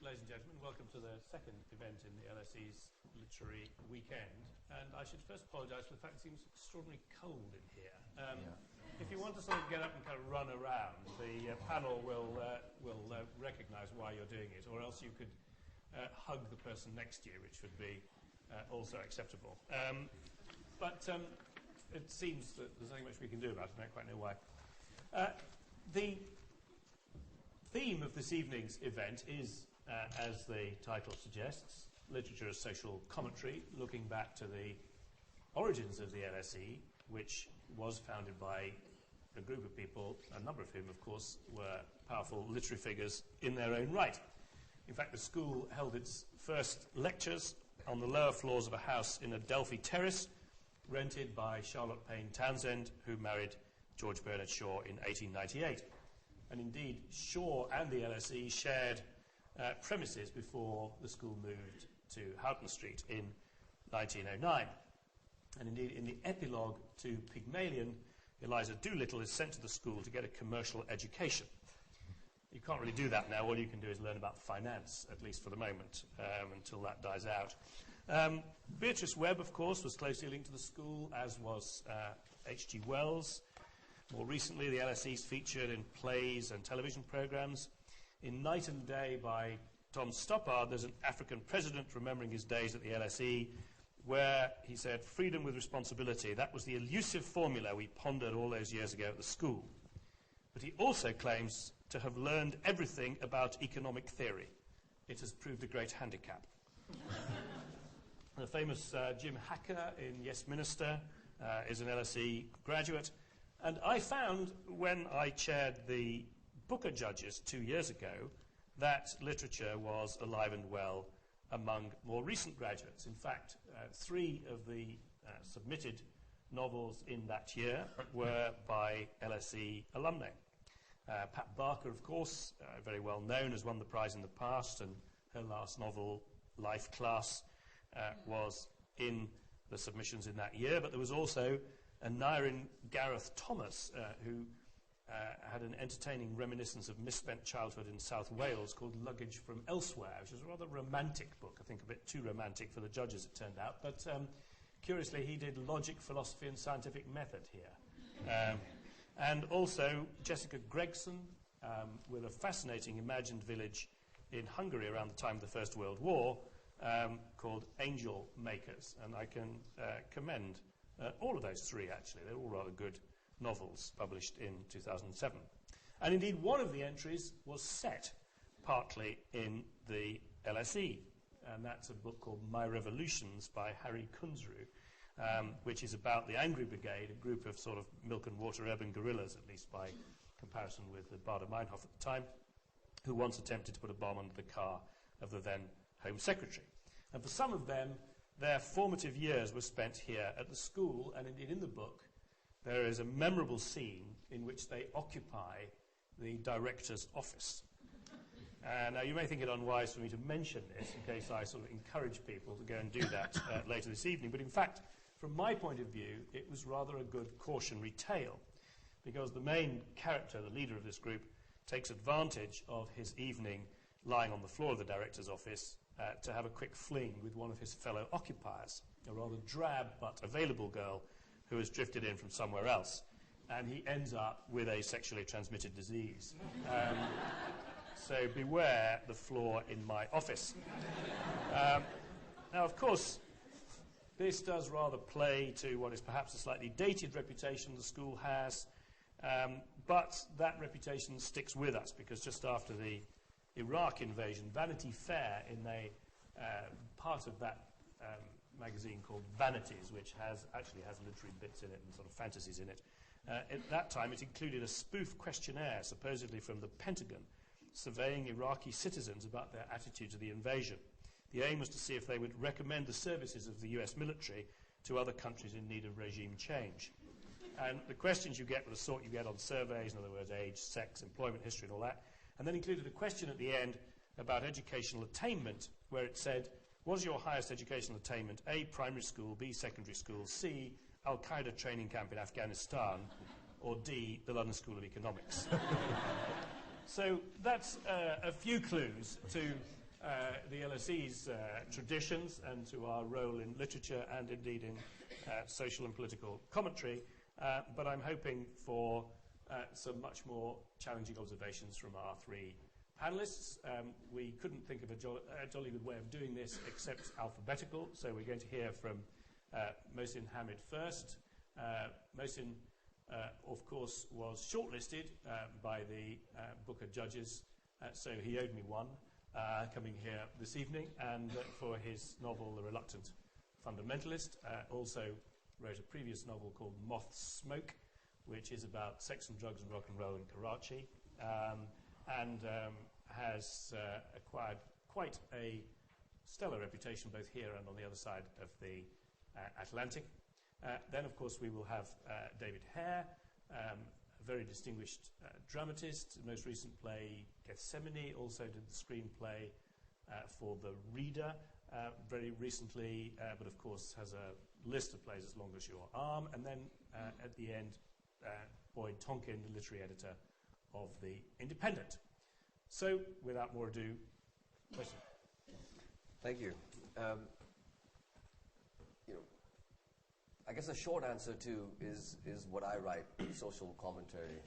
ladies and gentlemen. Welcome to the second event in the LSE's Literary Weekend. And I should first apologise for the fact it seems extraordinarily cold in here. If you want to sort of get up and kind of run around, the panel will recognise why you're doing it, or else you could hug the person next to you, which would be also acceptable. But it seems that there's nothing much we can do about it. I don't quite know why. The theme of this evening's event is, as the title suggests, literature as social commentary, looking back to the origins of the LSE, which was founded by a group of people, a number of whom, of course, were powerful literary figures in their own right. In fact, the school held its first lectures on the lower floors of a house in Adelphi Terrace, rented by Charlotte Payne Townsend, who married George Bernard Shaw in 1898. And indeed, Shaw and the LSE shared premises before the school moved to Houghton Street in 1909. And indeed, in the epilogue to Pygmalion, Eliza Doolittle is sent to the school to get a commercial education. You can't really do that now. All you can do is learn about finance, at least for the moment, until that dies out. Beatrice Webb, of course, was closely linked to the school, as was H.G. Wells. More recently, the LSE's featured in plays and television programmes. In Night and Day by Tom Stoppard, there's an African president remembering his days at the LSE, where he said, "Freedom with responsibility, that was the elusive formula we pondered all those years ago at the school." But he also claims to have learned everything about economic theory. It has proved a great handicap. The famous Jim Hacker in Yes Minister is an LSE graduate. And I found, when I chaired the Booker Judges 2 years ago, that literature was alive and well among more recent graduates. In fact, 3 of the submitted novels in that year were by LSE alumni. Pat Barker, of course, very well known, has won the prize in the past, and her last novel, Life Class, was in the submissions in that year. But there was also Aneurin Gareth Thomas, who had an entertaining reminiscence of misspent childhood in South Wales called Luggage from Elsewhere, which is a rather romantic book, I think a bit too romantic for the judges, it turned out. But curiously, he did logic, philosophy and scientific method here. And also Jessica Gregson, with a fascinating imagined village in Hungary around the time of the First World War, called Angel Makers. And I can commend all of those 3, actually. They're all rather good novels published in 2007. And indeed, one of the entries was set partly in the LSE, and that's a book called My Revolutions by Harry Kunzru, which is about the Angry Brigade, a group of sort of milk and water urban guerrillas, at least by comparison with the Baader Meinhof at the time, who once attempted to put a bomb under the car of the then Home Secretary. And for some of them, their formative years were spent here at the school, and indeed in the book there is a memorable scene in which they occupy the director's office. Now, you may think it unwise for me to mention this in case I sort of encourage people to go and do that later this evening, but in fact, from my point of view, it was rather a good cautionary tale, because the main character, the leader of this group, takes advantage of his evening lying on the floor of the director's office to have a quick fling with one of his fellow occupiers, a rather drab but available girl who has drifted in from somewhere else. And he ends up with a sexually transmitted disease. So beware the floor in my office. Now, of course, this does rather play to what is perhaps a slightly dated reputation the school has, but that reputation sticks with us, because just after the Iraq invasion, Vanity Fair, in a part of that magazine called Vanities, which actually has literary bits in it and sort of fantasies in it, at that time it included a spoof questionnaire, supposedly from the Pentagon, surveying Iraqi citizens about their attitude to the invasion. The aim was to see if they would recommend the services of the US military to other countries in need of regime change. And the questions you get were the sort you get on surveys, in other words, age, sex, employment history and all that, and then included a question at the end about educational attainment, where it said, was your highest educational attainment A, primary school, B, secondary school, C, Al-Qaeda training camp in Afghanistan, or D, the London School of Economics? So that's a few clues to the LSE's traditions and to our role in literature and indeed in social and political commentary, but I'm hoping for some much more challenging observations from our three panelists. We couldn't think of a jolly good way of doing this except alphabetical, so we're going to hear from Mohsin Hamid first. Mohsin, of course, was shortlisted by the Booker judges, so he owed me one coming here this evening, and for his novel The Reluctant Fundamentalist. Also wrote a previous novel called Moth Smoke, which is about sex and drugs and rock and roll in Karachi, and has acquired quite a stellar reputation both here and on the other side of the Atlantic. Then, of course, we will have David Hare, a very distinguished dramatist. The most recent play, Gethsemane, also did the screenplay for The Reader very recently, but of course has a list of plays as long as your arm. And then at the end, Boyd Tonkin, the literary editor of The Independent. So, without more ado, question. Thank you. I guess a short answer to is what I write, social commentary,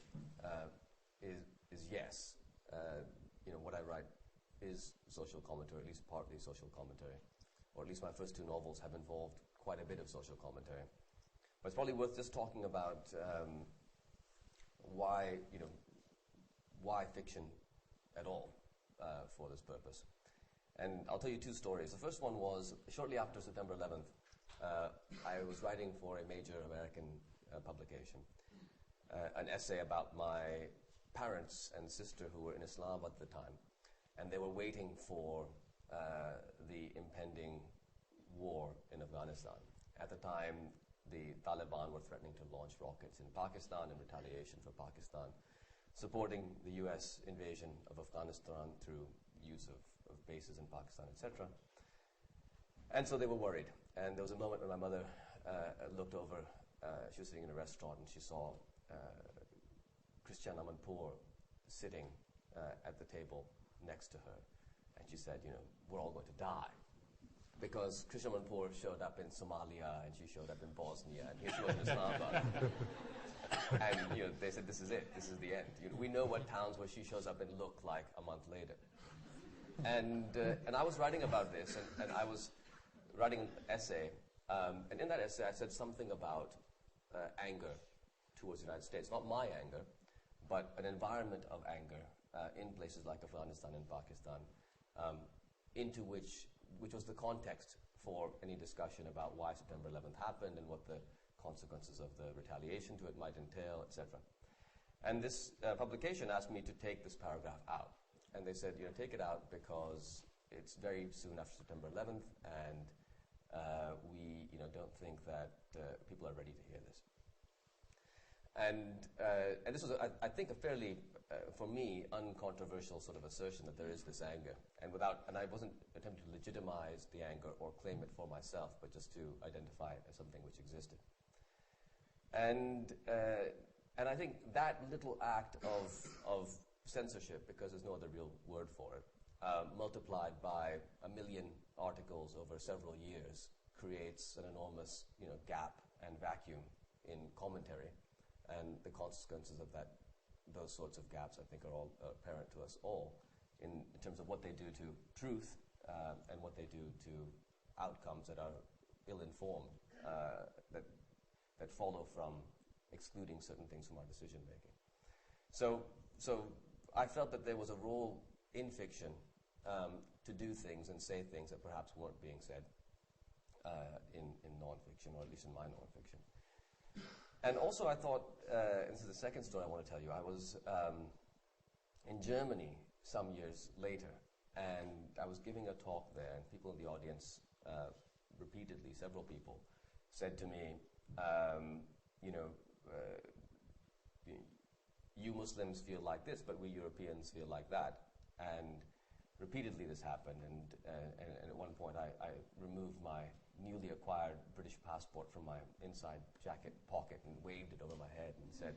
is yes. What I write is social commentary, at least partly social commentary, or at least my first two novels have involved quite a bit of social commentary. But it's probably worth just talking about why fiction at all for this purpose. And I'll tell you two stories. The first one was shortly after September 11th. I was writing for a major American publication, an essay about my parents and sister who were in Islam at the time, and they were waiting for the impending war in Afghanistan. At the time, the Taliban were threatening to launch rockets in Pakistan in retaliation for Pakistan supporting the US invasion of Afghanistan through use of bases in Pakistan, etc. And so they were worried. And there was a moment when my mother looked over, she was sitting in a restaurant, and she saw Christiane Amanpour sitting at the table next to her. And she said, we're all going to die. Because Christiane Amanpour showed up in Somalia, and she showed up in Bosnia, and here she was in Islamabad. And they said, this is it, this is the end. We know what towns where she shows up and look like a month later. And I was writing about this, and I was writing an essay, and in that essay I said something about anger towards the United States. Not my anger, but an environment of anger in places like Afghanistan and Pakistan, into which was the context for any discussion about why September 11th happened and what the consequences of the retaliation to it might entail, etc. And this publication asked me to take this paragraph out. And they said, take it out because it's very soon after September 11th, and we don't think that people are ready to hear this. And this was, I think, a fairly, for me, uncontroversial sort of assertion that there is this anger. And I wasn't attempting to legitimize the anger or claim it for myself, but just to identify it as something which existed. And I think that little act of censorship, because there's no other real word for it, multiplied by 1 million articles over several years, creates an enormous gap and vacuum in commentary. And the consequences of those sorts of gaps, I think, are all apparent to us all in terms of what they do to truth and what they do to outcomes that are ill-informed, that follow from excluding certain things from our decision-making. So I felt that there was a role in fiction to do things and say things that perhaps weren't being said in nonfiction, or at least in my nonfiction. And also I thought, and this is the second story I want to tell you, I was in Germany some years later, and I was giving a talk there, and people in the audience repeatedly, several people, said to me, you Muslims feel like this, but we Europeans feel like that. And repeatedly this happened, and at one point I removed my newly acquired British passport from my inside jacket pocket and waved it over my head and said,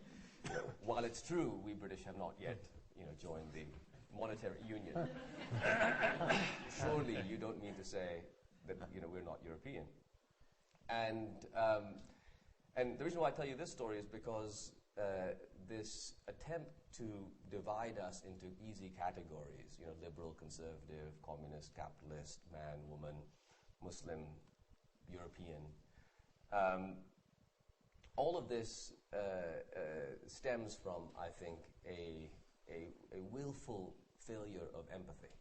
while it's true we British have not yet joined the monetary union. to say that we're not European. And the reason why I tell you this story is because this attempt to divide us into easy categories, liberal, conservative, communist, capitalist, man, woman, Muslim, European, all of this stems from, I think, a willful failure of empathy.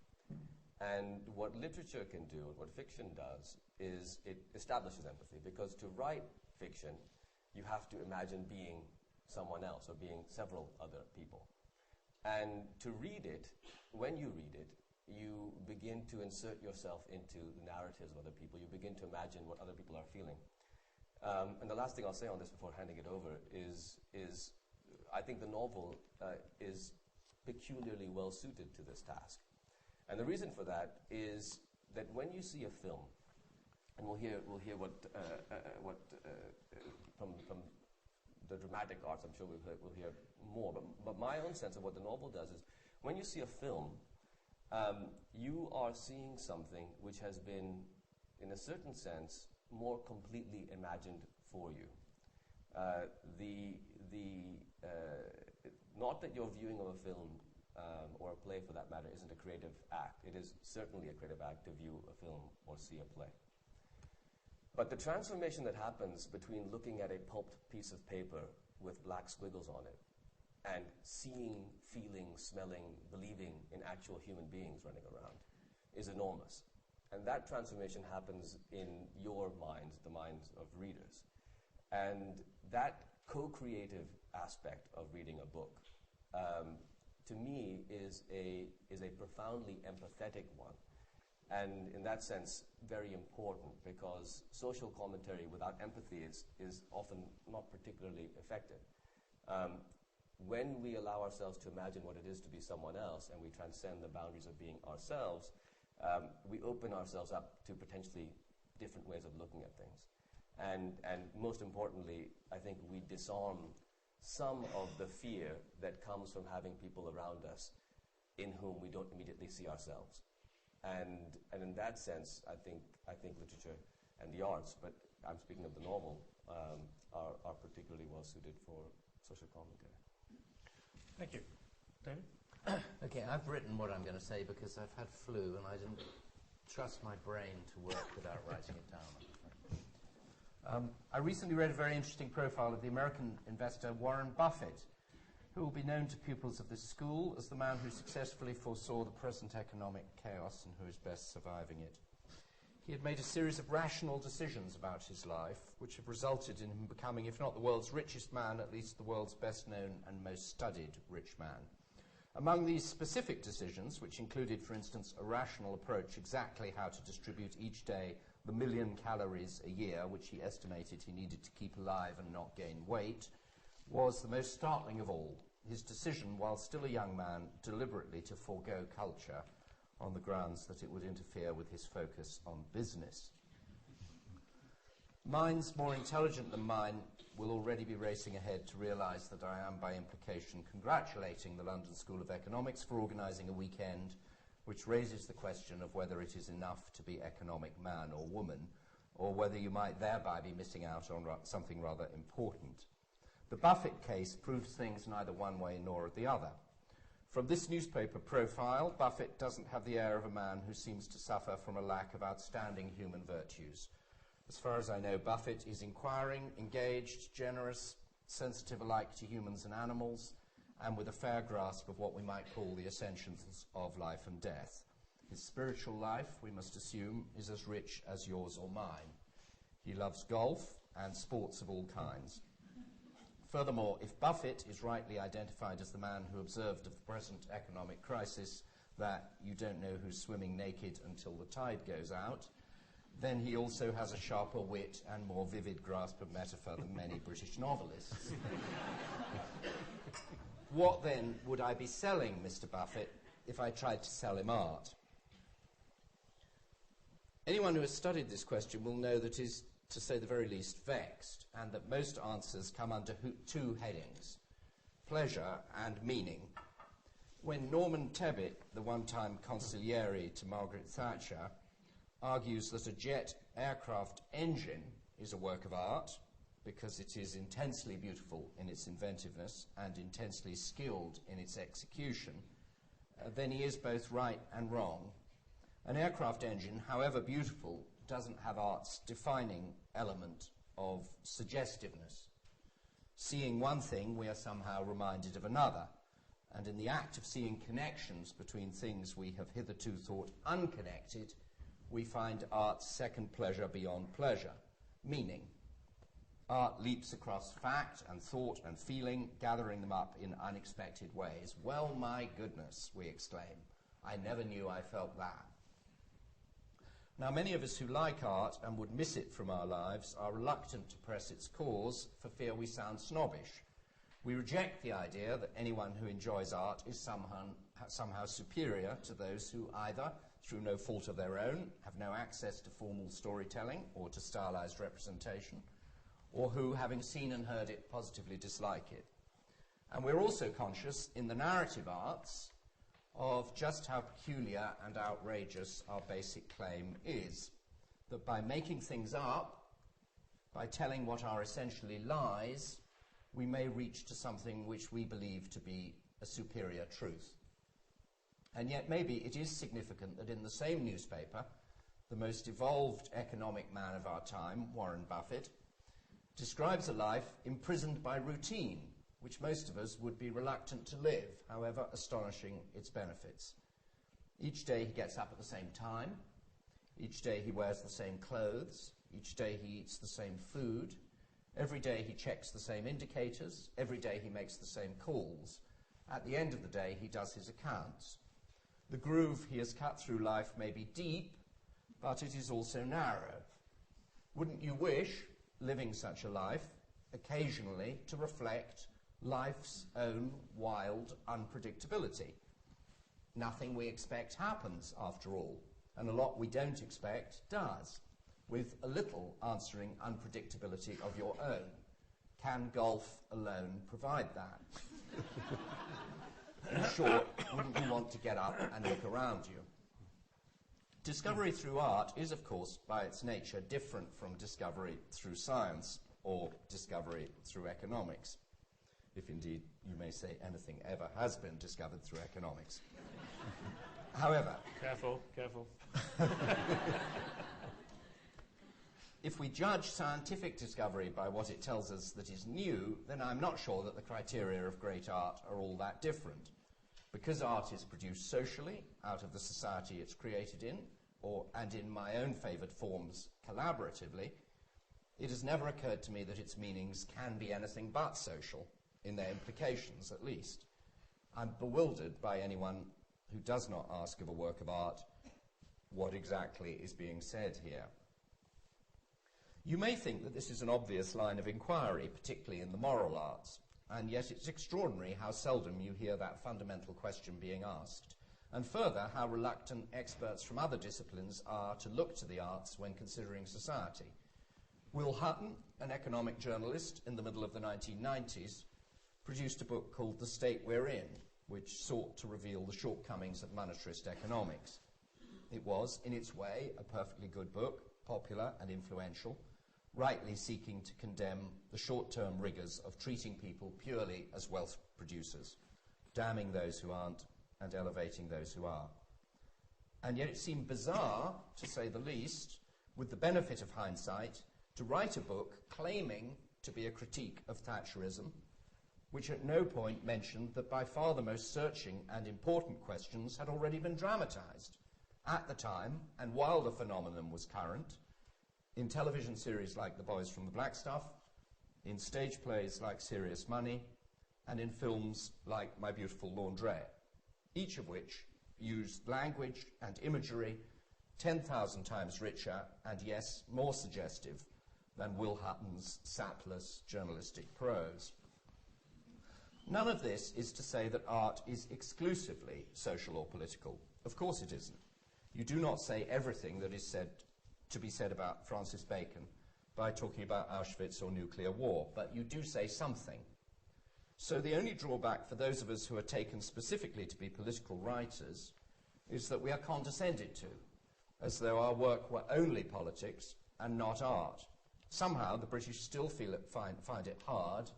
And what literature can do, and what fiction does, is it establishes empathy. Because to write fiction, you have to imagine being someone else or being several other people. And to read it, when you read it, you begin to insert yourself into the narratives of other people. You begin to imagine what other people are feeling. And the last thing I'll say on this before handing it over is I think the novel is peculiarly well suited to this task. And the reason for that is that when you see a film, and we'll hear what from the dramatic arts, I'm sure we'll hear more. But my own sense of what the novel does is, when you see a film, you are seeing something which has been, in a certain sense, more completely imagined for you. Not that your viewing of a film or a play, for that matter, isn't a creative act. It is certainly a creative act to view a film or see a play. But the transformation that happens between looking at a pulped piece of paper with black squiggles on it and seeing, feeling, smelling, believing in actual human beings running around is enormous. And that transformation happens in your minds, the minds of readers. And that co-creative aspect of reading a book, to me, is a profoundly empathetic one. And in that sense, very important, because social commentary without empathy is often not particularly effective. When we allow ourselves to imagine what it is to be someone else, and we transcend the boundaries of being ourselves, we open ourselves up to potentially different ways of looking at things. And most importantly, I think we disarm some of the fear that comes from having people around us in whom we don't immediately see ourselves. And in that sense, I think literature and the arts, but I'm speaking of the novel, are particularly well suited for social commentary. Thank you. David? Okay, I've written what I'm going to say because I've had flu and I didn't trust my brain to work without writing it down. I recently read a very interesting profile of the American investor Warren Buffett, who will be known to pupils of this school as the man who successfully foresaw the present economic chaos and who is best surviving it. He had made a series of rational decisions about his life, which have resulted in him becoming, if not the world's richest man, at least the world's best known and most studied rich man. Among these specific decisions, which included, for instance, a rational approach exactly how to distribute each day the 1 million calories a year, which he estimated he needed to keep alive and not gain weight, was the most startling of all, his decision, while still a young man, deliberately to forego culture on the grounds that it would interfere with his focus on business. Minds more intelligent than mine will already be racing ahead to realize that I am, by implication, congratulating the London School of Economics for organizing a weekend which raises the question of whether it is enough to be economic man or woman, or whether you might thereby be missing out on something rather important. The Buffett case proves things neither one way nor the other. From this newspaper profile, Buffett doesn't have the air of a man who seems to suffer from a lack of outstanding human virtues. As far as I know, Buffett is inquiring, engaged, generous, sensitive alike to humans and animals, and with a fair grasp of what we might call the essentials of life and death. His spiritual life, we must assume, is as rich as yours or mine. He loves golf and sports of all kinds. Furthermore, if Buffett is rightly identified as the man who observed of the present economic crisis that you don't know who's swimming naked until the tide goes out, then he also has a sharper wit and more vivid grasp of metaphor than many British novelists. What then would I be selling Mr. Buffett if I tried to sell him art? Anyone who has studied this question will know that is, to say the very least, vexed, and that most answers come under two headings, pleasure and meaning. When Norman Tebbit, the one-time consigliere to Margaret Thatcher, argues that a jet aircraft engine is a work of art because it is intensely beautiful in its inventiveness and intensely skilled in its execution, then he is both right and wrong. An aircraft engine, however beautiful, doesn't have art's defining element of suggestiveness. Seeing one thing, we are somehow reminded of another, and in the act of seeing connections between things we have hitherto thought unconnected, we find art's second pleasure beyond pleasure, meaning. Art leaps across fact and thought and feeling, gathering them up in unexpected ways. Well, my goodness, we exclaim. I never knew I felt that. Now, many of us who like art and would miss it from our lives are reluctant to press its cause for fear we sound snobbish. We reject the idea that anyone who enjoys art is somehow superior to those who either, through no fault of their own, have no access to formal storytelling or to stylized representation, or who, having seen and heard it, positively dislike it. And we're also conscious, in the narrative arts, of just how peculiar and outrageous our basic claim is, that by making things up, by telling what are essentially lies, we may reach to something which we believe to be a superior truth. And yet maybe it is significant that in the same newspaper, the most evolved economic man of our time, Warren Buffett, describes a life imprisoned by routine, which most of us would be reluctant to live, however astonishing its benefits. Each day he gets up at the same time. Each day he wears the same clothes. Each day he eats the same food. Every day he checks the same indicators. Every day he makes the same calls. At the end of the day he does his accounts. The groove he has cut through life may be deep, but it is also narrow. Wouldn't you wish, living such a life, occasionally to reflect life's own wild unpredictability? Nothing we expect happens, after all, and a lot we don't expect does, with a little answering unpredictability of your own. Can golf alone provide that? In short, wouldn't you want to get up and look around you? Discovery through art is, of course, by its nature, different from discovery through science or discovery through economics, if indeed you may say anything ever has been discovered through economics. However... Careful. If we judge scientific discovery by what it tells us that is new, then I'm not sure that the criteria of great art are all that different. Because art is produced socially, out of the society it's created in, and in my own favoured forms, collaboratively, it has never occurred to me that its meanings can be anything but social, in their implications at least. I'm bewildered by anyone who does not ask of a work of art what exactly is being said here. You may think that this is an obvious line of inquiry, particularly in the moral arts, and yet it's extraordinary how seldom you hear that fundamental question being asked, and further, how reluctant experts from other disciplines are to look to the arts when considering society. Will Hutton, an economic journalist in the middle of the 1990s, produced a book called The State We're In, which sought to reveal the shortcomings of monetarist economics. It was, in its way, a perfectly good book, popular and influential, rightly seeking to condemn the short-term rigours of treating people purely as wealth producers, damning those who aren't and elevating those who are. And yet it seemed bizarre, to say the least, with the benefit of hindsight, to write a book claiming to be a critique of Thatcherism, which at no point mentioned that by far the most searching and important questions had already been dramatised at the time, and while the phenomenon was current, in television series like The Boys from the Black Stuff, in stage plays like Serious Money, and in films like My Beautiful Laundrette, each of which used language and imagery 10,000 times richer and, yes, more suggestive than Will Hutton's sapless journalistic prose. None of this is to say that art is exclusively social or political. Of course it isn't. You do not say everything that is said to be said about Francis Bacon by talking about Auschwitz or nuclear war, but you do say something. So the only drawback for those of us who are taken specifically to be political writers is that we are condescended to, as though our work were only politics and not art. Somehow the British still find it hard,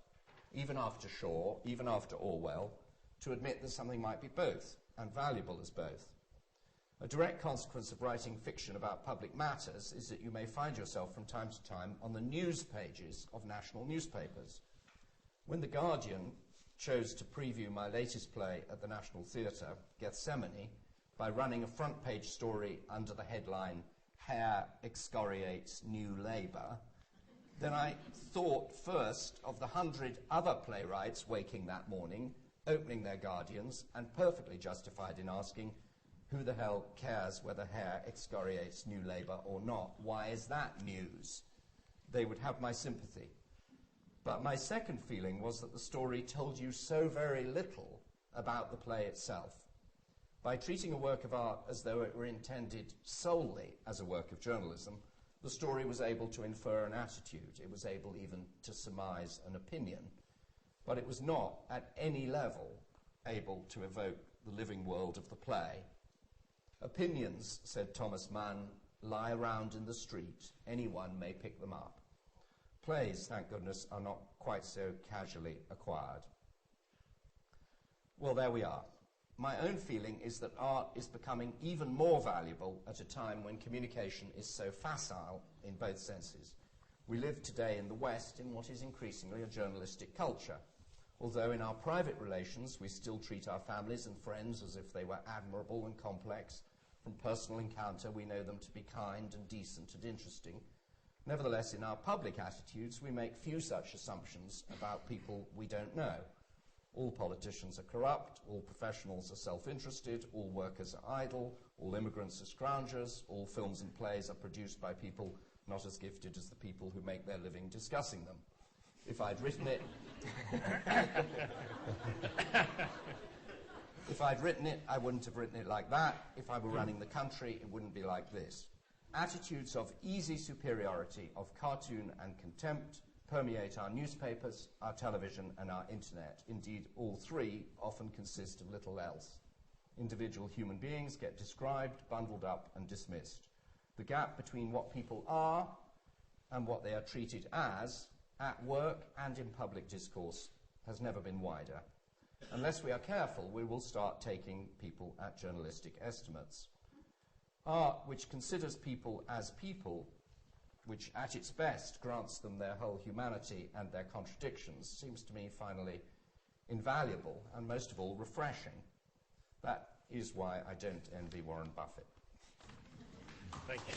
even after Shaw, even after Orwell, to admit that something might be both, and valuable as both. A direct consequence of writing fiction about public matters is that you may find yourself from time to time on the news pages of national newspapers. When The Guardian chose to preview my latest play at the National Theatre, Gethsemane, by running a front-page story under the headline, "Hare excoriates New Labour," then I thought first of the 100 other playwrights waking that morning, opening their Guardians, and perfectly justified in asking, who the hell cares whether Hare excoriates New Labour or not? Why is that news? They would have my sympathy. But my second feeling was that the story told you so very little about the play itself. By treating a work of art as though it were intended solely as a work of journalism, the story was able to infer an attitude. It was able even to surmise an opinion. But it was not, at any level, able to evoke the living world of the play. Opinions, said Thomas Mann, lie around in the street. Anyone may pick them up. Plays, thank goodness, are not quite so casually acquired. Well, there we are. My own feeling is that art is becoming even more valuable at a time when communication is so facile in both senses. We live today in the West in what is increasingly a journalistic culture. Although in our private relations we still treat our families and friends as if they were admirable and complex, from personal encounter we know them to be kind and decent and interesting. Nevertheless, in our public attitudes we make few such assumptions about people we don't know. All politicians are corrupt, all professionals are self-interested, all workers are idle, all immigrants are scroungers, all films and plays are produced by people not as gifted as the people who make their living discussing them. If I'd written it... If I'd written it, I wouldn't have written it like that. If I were running the country, it wouldn't be like this. Attitudes of easy superiority, of cartoon and contempt, permeate our newspapers, our television, and our internet. Indeed, all three often consist of little else. Individual human beings get described, bundled up, and dismissed. The gap between what people are and what they are treated as, at work and in public discourse, has never been wider. Unless we are careful, we will start taking people at journalistic estimates. Art, which considers people as people, which at its best grants them their whole humanity and their contradictions, seems to me finally invaluable and most of all refreshing. That is why I don't envy Warren Buffett. Thank you.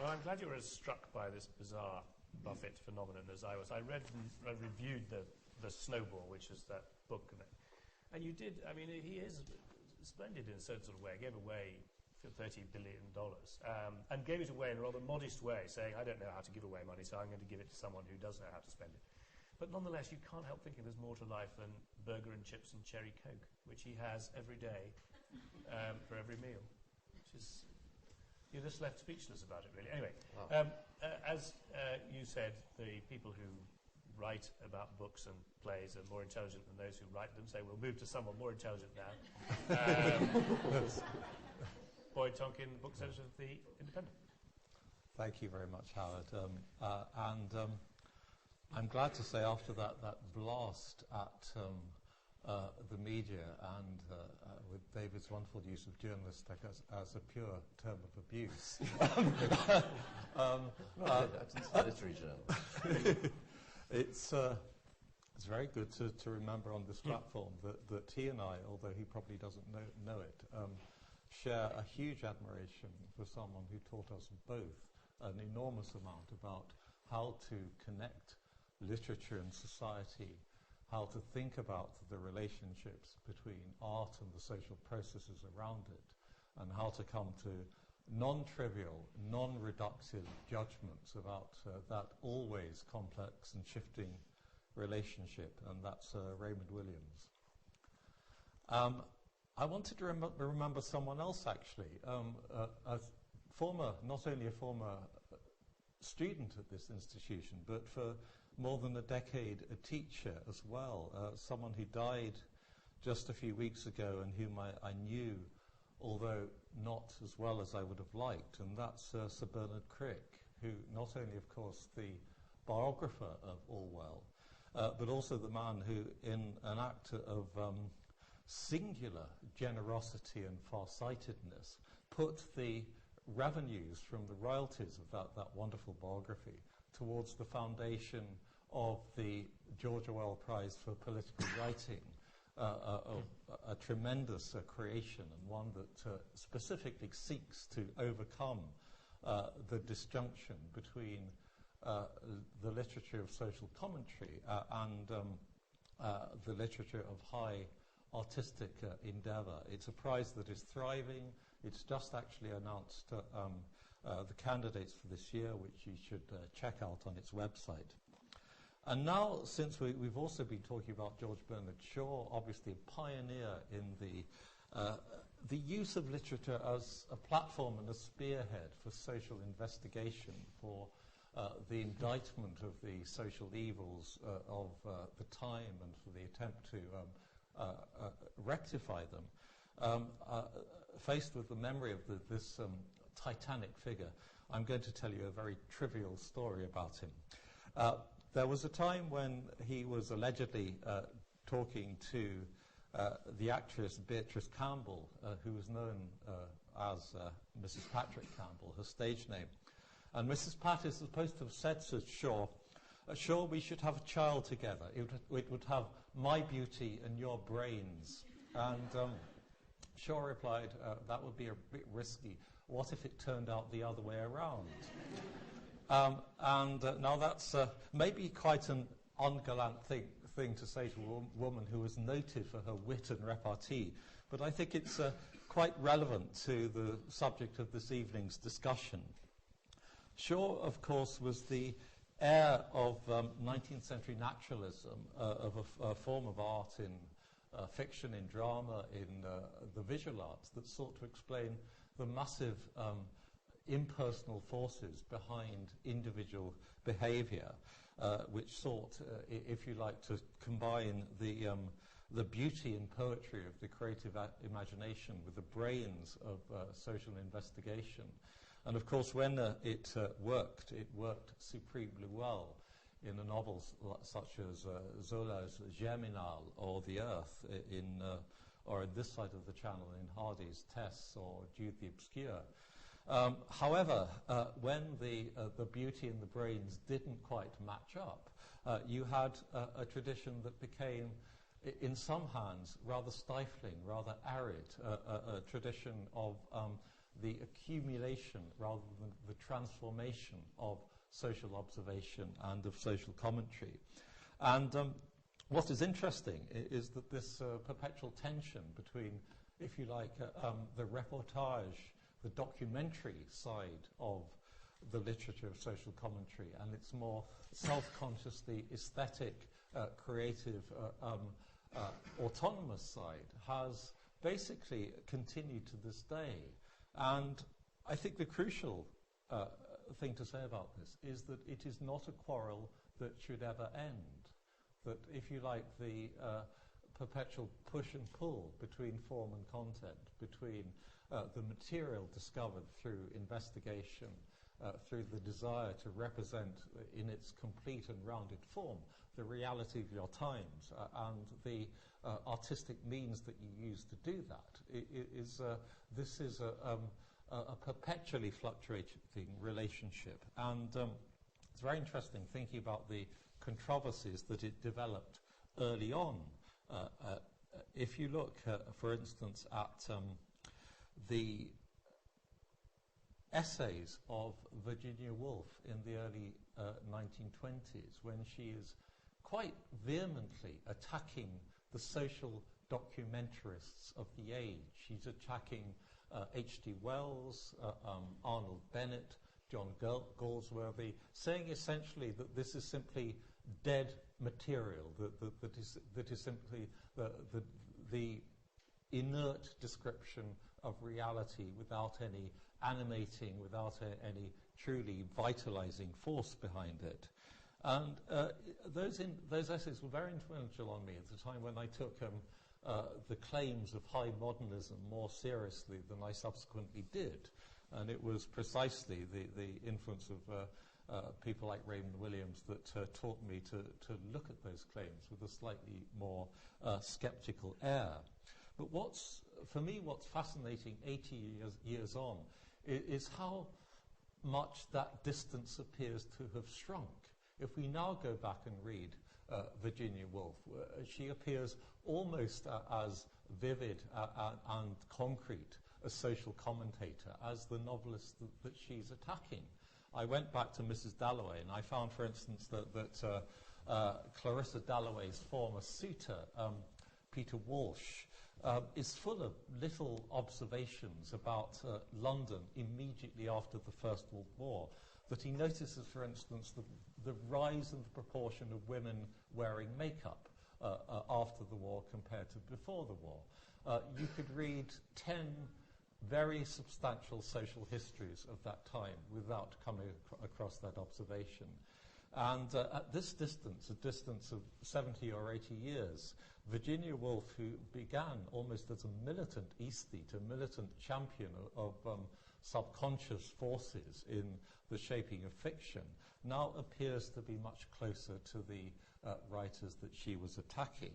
Well, I'm glad you were as struck by this bizarre Buffett phenomenon as I was. I read and reviewed the Snowball, which is that book. And you did, I mean, he is splendid in a certain sort of way. He gave away $30 billion and gave it away in a rather modest way, saying, I don't know how to give away money, so I'm going to give it to someone who does know how to spend it. But nonetheless, you can't help thinking there's more to life than burger and chips and cherry Coke, which he has every day for every meal, which is... You're just left speechless about it, really. Anyway, as you said, the people who write about books and plays are more intelligent than those who write them, so we'll move to someone more intelligent now. Boyd Tonkin, books editor of The Independent. Thank you very much, Howard. I'm glad to say after that blast at the media and with David's wonderful use of journalistic as a pure term of abuse. That's a literary journal. It's very good to remember on this platform that he and I, although he probably doesn't know it, share a huge admiration for someone who taught us both an enormous amount about how to connect literature and society, how to think about the relationships between art and the social processes around it, and how to come to non-trivial, non-reductive judgments about that always complex and shifting relationship, and that's Raymond Williams. I wanted to remember someone else, actually, not only a former student at this institution, but for more than a decade a teacher as well, someone who died just a few weeks ago and whom I knew, although not as well as I would have liked, and that's Sir Bernard Crick, who not only, of course, the biographer of Orwell, but also the man who, in an act of singular generosity and farsightedness, put the revenues from the royalties of that wonderful biography towards the foundation of the George Orwell Prize for Political Writing, a tremendous creation, and one that specifically seeks to overcome the disjunction between the literature of social commentary and the literature of high artistic endeavour. It's a prize that is thriving. It's just actually announced the candidates for this year, which you should check out on its website. And now, since we've also been talking about George Bernard Shaw, obviously a pioneer in the use of literature as a platform and a spearhead for social investigation, for the indictment of the social evils of the time and for the attempt to rectify them, faced with the memory of this titanic figure, I'm going to tell you a very trivial story about him. There was a time when he was allegedly talking to the actress Beatrice Campbell, who was known as Mrs. Patrick Campbell, her stage name. And Mrs. Pat is supposed to have said to Shaw, Shaw, we should have a child together. It would have my beauty and your brains. And Shaw replied, that would be a bit risky. What if it turned out the other way around? Now that's maybe quite an ungallant thing to say to a woman who was noted for her wit and repartee, but I think it's quite relevant to the subject of this evening's discussion. Shaw, of course, was the heir of 19th century naturalism, of a form of art in fiction, in drama, in the visual arts that sought to explain the massive impersonal forces behind individual behavior, which sought, if you like, to combine the beauty and poetry of the creative imagination with the brains of social investigation. And of course, when it worked supremely well in the novels such as Zola's Germinal or The Earth, or in this side of the channel in Hardy's Tess or Jude the Obscure. However, when the beauty and the brains didn't quite match up, you had a tradition that became, in some hands, rather stifling, rather arid, a tradition of the accumulation rather than the transformation of social observation and of social commentary. And what is interesting is that this perpetual tension between, if you like, the reportage, the documentary side of the literature of social commentary and its more self-consciously aesthetic, creative, autonomous side has basically continued to this day. And I think the crucial thing to say about this is that it is not a quarrel that should ever end. That, if you like, the perpetual push and pull between form and content, between the material discovered through investigation, through the desire to represent in its complete and rounded form the reality of your times, and the artistic means that you use to do that. This is a perpetually fluctuating relationship. And it's very interesting thinking about the controversies that it developed early on. If you look, for instance, at the essays of Virginia Woolf in the early 1920s, when she is quite vehemently attacking the social documentarists of the age. She's attacking H.G. Wells, Arnold Bennett, John Galsworthy, saying essentially that this is simply dead material, that is simply the inert description of reality without any animating, without any truly vitalizing force behind it. And those essays were very influential on me at the time when I took the claims of high modernism more seriously than I subsequently did. And it was precisely the influence of people like Raymond Williams that taught me to look at those claims with a slightly more skeptical air. But for me, what's fascinating 80 years on is how much that distance appears to have shrunk. If we now go back and read Virginia Woolf, she appears almost as vivid and concrete a social commentator as the novelist that she's attacking. I went back to Mrs. Dalloway, and I found, for instance, that Clarissa Dalloway's former suitor, Peter Walsh, is full of little observations about London immediately after the First World War, that he notices, for instance, the rise in the proportion of women wearing makeup after the war compared to before the war. You could read 10 very substantial social histories of that time without coming across that observation. And at this distance, a distance of 70 or 80 years, Virginia Woolf, who began almost as a militant aesthete, a militant champion of subconscious forces in the shaping of fiction, now appears to be much closer to the writers that she was attacking.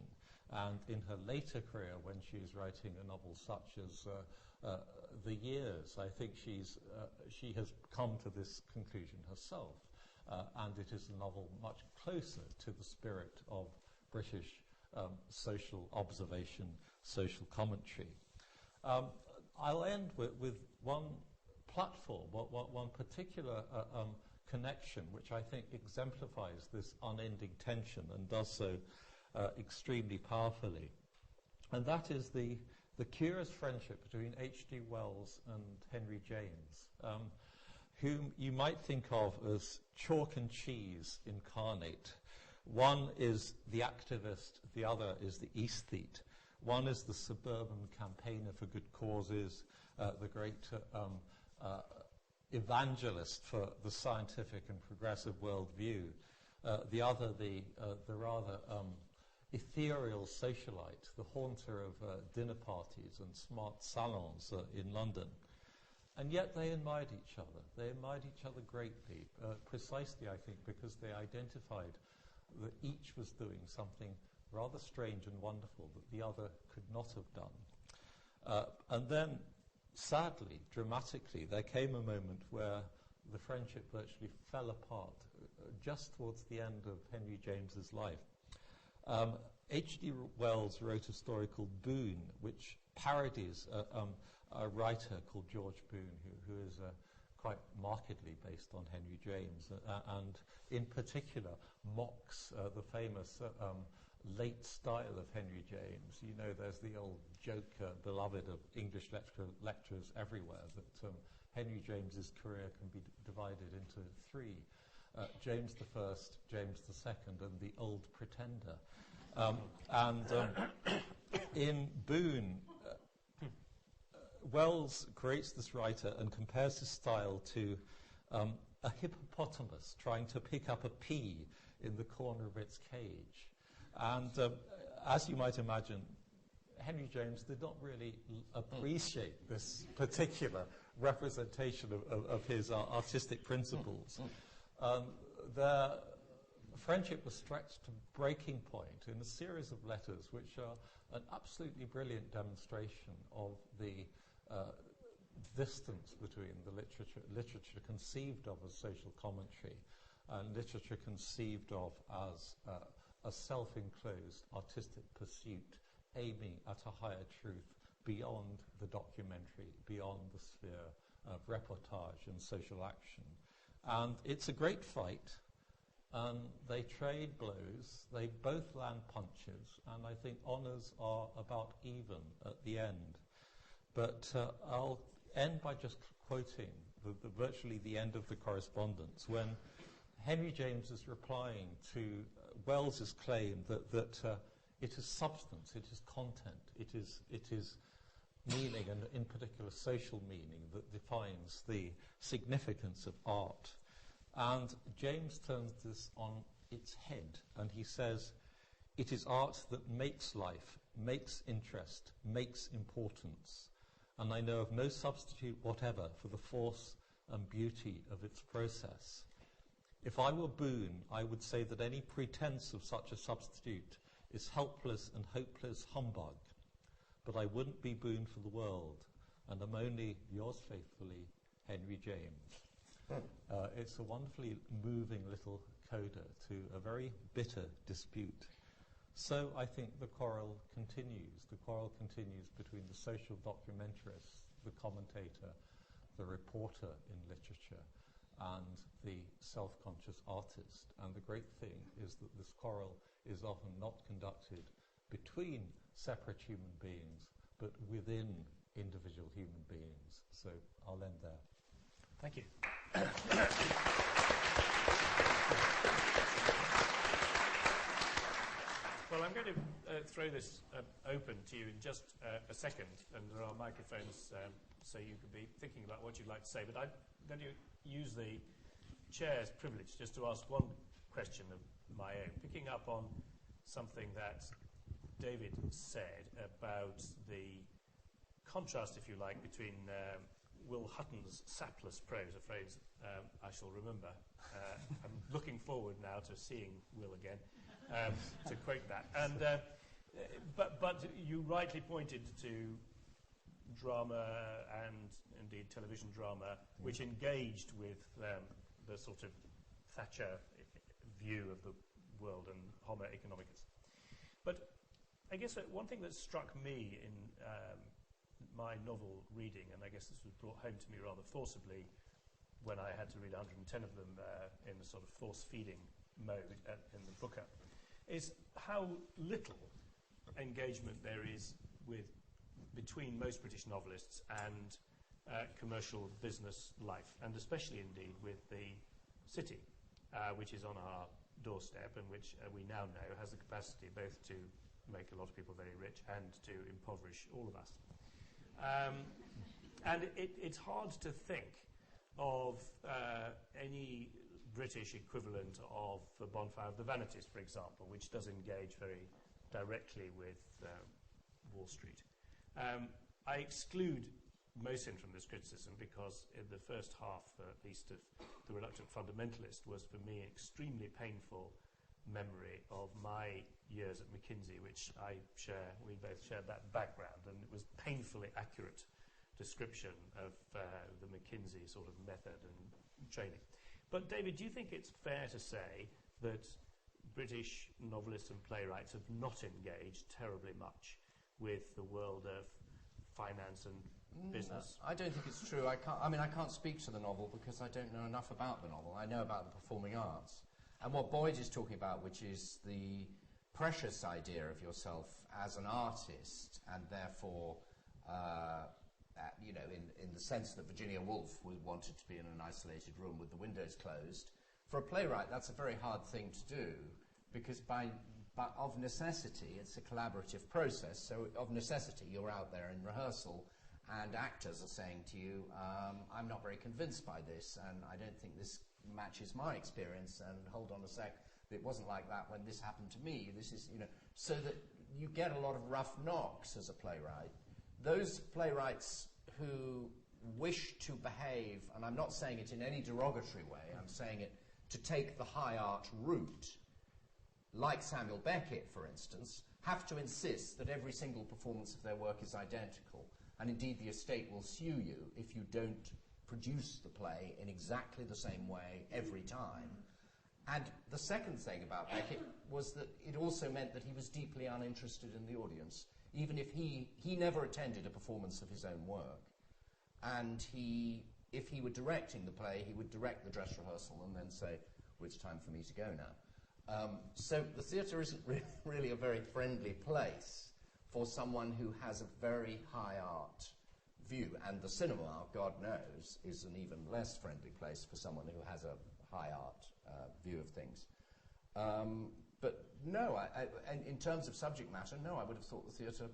And in her later career, when she is writing a novel such as The Years, I think she has come to this conclusion herself. And it is a novel much closer to the spirit of British social observation, social commentary. I'll end with one platform, one particular connection, which I think exemplifies this unending tension and does so extremely powerfully. And that is the curious friendship between H.G. Wells and Henry James, whom you might think of as chalk and cheese incarnate. One is the activist, the other is the aesthete. One is the suburban campaigner for good causes, the great evangelist for the scientific and progressive worldview. The other, the rather ethereal socialite, the haunter of dinner parties and smart salons in London. And yet they admired each other. They admired each other greatly, precisely, I think, because they identified that each was doing something rather strange and wonderful that the other could not have done. And then, sadly, dramatically, there came a moment where the friendship virtually fell apart just towards the end of Henry James's life. H.G. Wells wrote a story called Boon, which parodies a writer called George Boon, who is quite markedly based on Henry James, and in particular mocks the famous late style of Henry James. You know, there's the old joke, beloved of English lecturers everywhere, that Henry James's career can be divided into three: James the First, James the Second, and the Old Pretender. In Boon, Wells creates this writer and compares his style to a hippopotamus trying to pick up a pea in the corner of its cage. And as you might imagine, Henry James did not really appreciate this particular representation of his artistic principles. Their friendship was stretched to breaking point in a series of letters which are an absolutely brilliant demonstration of the distance between the literature conceived of as social commentary and literature conceived of as a self-enclosed artistic pursuit aiming at a higher truth beyond the documentary, beyond the sphere of reportage and social action. And it's a great fight, and they trade blows, they both land punches, and I think honours are about even at the end. But I'll end by just quoting virtually the end of the correspondence, when Henry James is replying to Wells's claim that it is substance, it is content, it is meaning, and in particular social meaning, that defines the significance of art. And James turns this on its head, and he says, "It is art that makes life, makes interest, makes importance, and I know of no substitute whatever for the force and beauty of its process. If I were Boone, I would say that any pretense of such a substitute is helpless and hopeless humbug, but I wouldn't be Boone for the world, and am only yours faithfully, Henry James." It's a wonderfully moving little coda to a very bitter dispute. So I think the quarrel continues. The quarrel continues between the social documentarist, the commentator, the reporter in literature, and the self-conscious artist. And the great thing is that this quarrel is often not conducted between separate human beings, but within individual human beings. So I'll end there. Thank you. Well, I'm going to throw this open to you in just a second, and there are microphones so you can be thinking about what you'd like to say. But I'm going to use the chair's privilege just to ask one question of my own, picking up on something that David said about the contrast, if you like, between Will Hutton's sapless prose, a phrase I shall remember. I'm looking forward now to seeing Will again, to quote that. And but you rightly pointed to drama and indeed television drama, which engaged with the sort of Thatcher view of the world and Homo economicus. But I guess one thing that struck me in my novel reading, and I guess this was brought home to me rather forcibly when I had to read 110 of them in a sort of force-feeding mode in the Booker, is how little engagement there is between most British novelists and commercial business life, and especially indeed with the city, which is on our doorstep and which we now know has the capacity both to make a lot of people very rich and to impoverish all of us. And it's hard to think of any British equivalent of the Bonfire of the Vanities, for example, which does engage very directly with Wall Street. I exclude Mosin from this criticism because in the first half, at least, of The Reluctant Fundamentalist was for me an extremely painful memory of my years at McKinsey, which we both shared that background, and it was painfully accurate description of the McKinsey sort of method and training. But David, do you think it's fair to say that British novelists and playwrights have not engaged terribly much with the world of finance and business? I don't think it's true. I can't speak to the novel because I don't know enough about the novel. I know about the performing arts. And what Boyd is talking about, which is the precious idea of yourself as an artist, and therefore, in the sense that Virginia Woolf wanted to be in an isolated room with the windows closed, for a playwright that's a very hard thing to do, because of necessity it's a collaborative process. So of necessity you're out there in rehearsal, and actors are saying to you, I'm not very convinced by this, and I don't think this matches my experience, and hold on a sec, it wasn't like that when this happened to me. This is, so that you get a lot of rough knocks as a playwright. Those playwrights who wish to behave, and I'm not saying it in any derogatory way, I'm saying it to take the high art route, like Samuel Beckett, for instance, have to insist that every single performance of their work is identical. And indeed, the estate will sue you if you don't produce the play in exactly the same way every time. And the second thing about Beckett was that it also meant that he was deeply uninterested in the audience. Even if he never attended a performance of his own work. And if he were directing the play, he would direct the dress rehearsal and then say, well, it's time for me to go now. So the theatre isn't really a very friendly place for someone who has a very high art view, and the cinema, God knows, is an even less friendly place for someone who has a high art view of things. But no, and in terms of subject matter, no, I would have thought the theatre,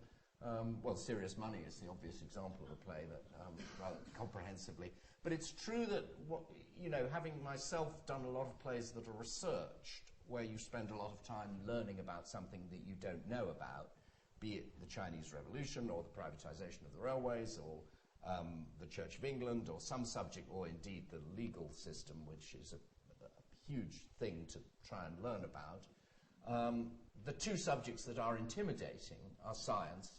Serious Money is the obvious example of a play that rather comprehensively. But it's true that, having myself done a lot of plays that are researched, where you spend a lot of time learning about something that you don't know about, be it the Chinese Revolution or the privatization of the railways or the Church of England or some subject, or indeed the legal system, which is a huge thing to try and learn about. The two subjects that are intimidating are science.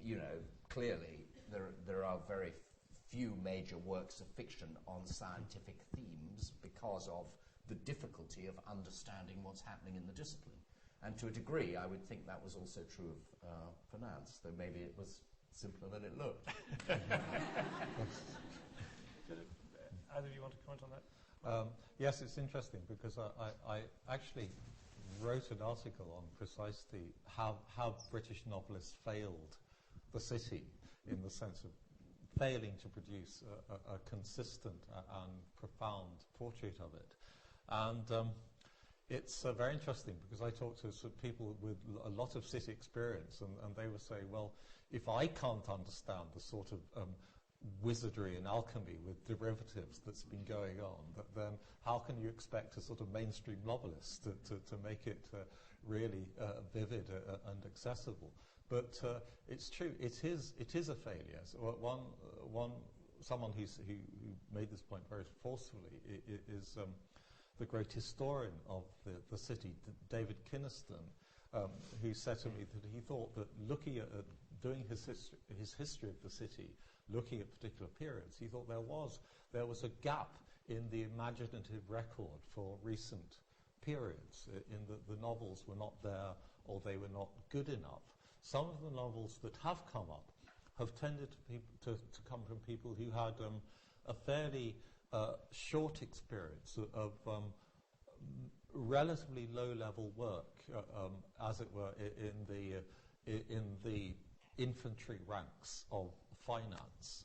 You know, clearly there are very few major works of fiction on scientific themes because of the difficulty of understanding what's happening in the discipline. And to a degree, I would think that was also true of finance, though maybe it was simpler than it looked. Either of you want to comment on that? Yes, it's interesting because I actually wrote an article on precisely how British novelists failed the city, in the sense of failing to produce a consistent and profound portrait of it. And it's very interesting because I talk to people with a lot of city experience, and they would say, well, if I can't understand the sort of wizardry and alchemy with derivatives that's been going on, then how can you expect a sort of mainstream novelist to make it really vivid and accessible? But it's true, it is a failure. So someone who made this point very forcefully is the great historian of the city, David Kynaston, who said to me that he thought that looking at doing his history of the city, looking at particular periods, he thought there was a gap in the imaginative record for recent periods, in that the novels were not there or they were not good enough. Some of the novels that have come up have tended to come from people who had a fairly short experience of relatively low-level work, as it were, in the infantry ranks of finance.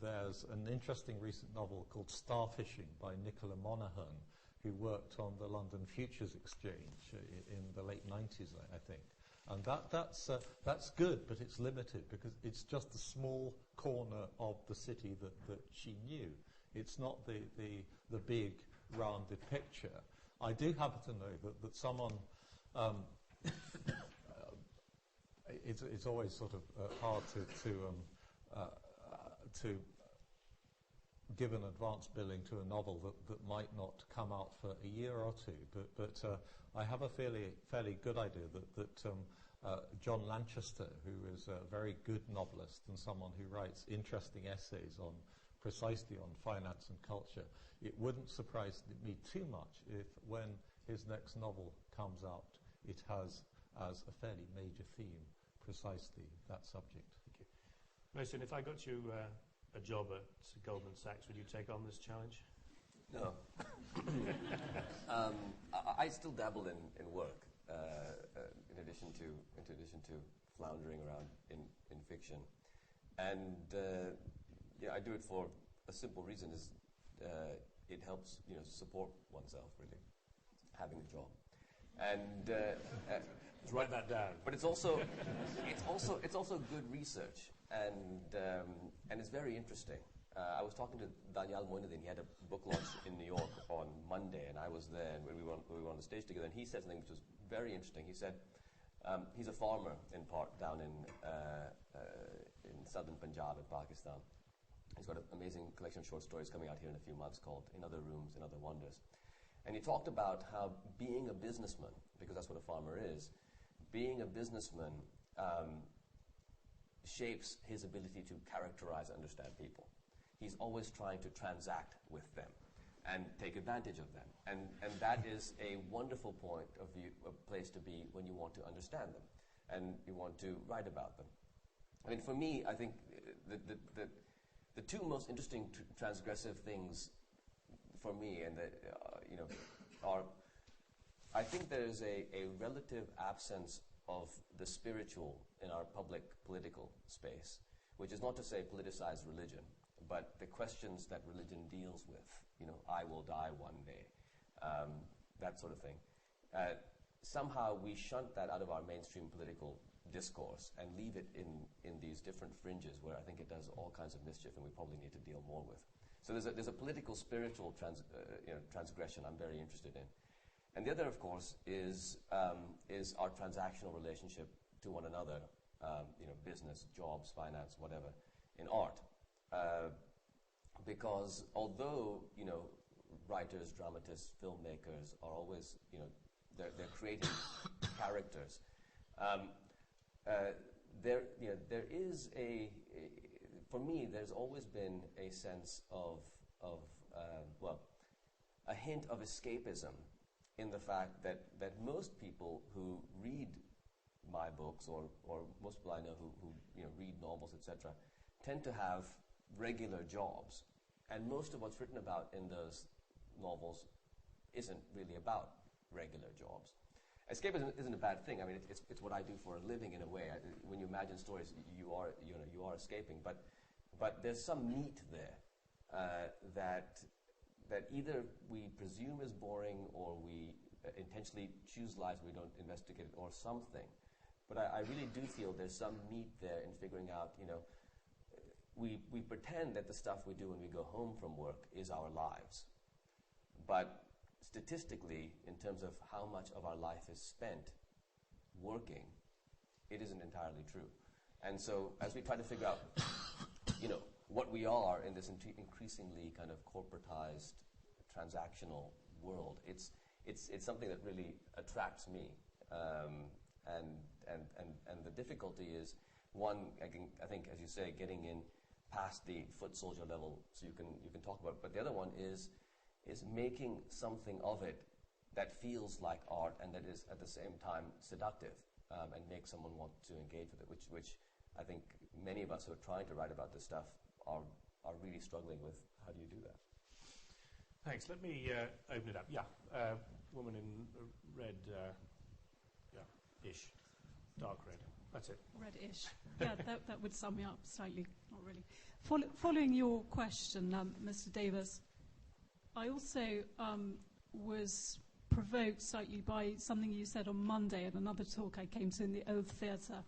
There's an interesting recent novel called Starfishing by Nicola Monaghan, who worked on the London Futures Exchange in the late 90s, I think. And that's good, but it's limited because it's just a small corner of the city that she knew. It's not the big, rounded picture. I do happen to know that someone... it's always sort of hard to give an advance billing to a novel that might not come out for a year or two, but I have a fairly good idea that John Lanchester, who is a very good novelist and someone who writes interesting essays precisely on finance and culture, it wouldn't surprise me too much if when his next novel comes out, it has as a fairly major theme precisely that subject. Thank you. Mohsin, if I got you a job at Goldman Sachs, would you take on this challenge? No. I still dabble in work, in addition to floundering around in fiction, and I do it for a simple reason: is it helps support oneself, really, having a job, and let's write that down. But it's also good research, and it's very interesting. I was talking to Daniel Moinudin. He had a book launch in New York on Monday, and I was there, and we were on the stage together, and he said something which was very interesting. He said he's a farmer in part down in southern Punjab in Pakistan. He's got an amazing collection of short stories coming out here in a few months called In Other Rooms, In Other Wonders. And he talked about how being a businessman, because that's what a farmer is, being a businessman shapes his ability to characterize and understand people. He's always trying to transact with them and take advantage of them. And that is a wonderful point of view, a place to be when you want to understand them and you want to write about them. I mean, for me, I think the two most interesting transgressive things for me, and are, I think there is a relative absence of the spiritual in our public political space, which is not to say politicize religion, but the questions that religion deals with, I will die one day, that sort of thing. Somehow we shunt that out of our mainstream political discourse and leave it in these different fringes where I think it does all kinds of mischief and we probably need to deal more with. So there's a political, spiritual transgression I'm very interested in. And the other, of course, is our transactional relationship to one another, business, jobs, finance, whatever, in art. Because although, writers, dramatists, filmmakers are always, they're creating characters, there is for me, there's always been a sense of a hint of escapism in the fact that most people who read my books, or most people I know who read novels, etc., tend to have regular jobs, and most of what's written about in those novels isn't really about regular jobs. Escapism isn't a bad thing. I mean, it's what I do for a living in a way. When you imagine stories, you are escaping, but there's some meat there that either we presume is boring, or we intentionally choose lives we don't investigate, or something. But I really do feel there's some meat there in figuring out, we pretend that the stuff we do when we go home from work is our lives. But statistically, in terms of how much of our life is spent working, it isn't entirely true. And so as we try to figure out, what we are in this increasingly kind of corporatized, transactional world, it's something that really attracts me. And the difficulty is, one, I think, as you say, getting in past the foot soldier level, so you can talk about it. But the other one is making something of it that feels like art and that is at the same time seductive, and makes someone want to engage with it, which I think many of us who are trying to write about this stuff are really struggling with. How do you do that? Thanks. Let me open it up. Yeah, woman in red, ish, dark red. That's it. Red-ish. Yeah, that would sum me up slightly. Not really. Following your question, Mr. Davis, I also was provoked slightly by something you said on Monday at another talk I came to in the Old Theatre,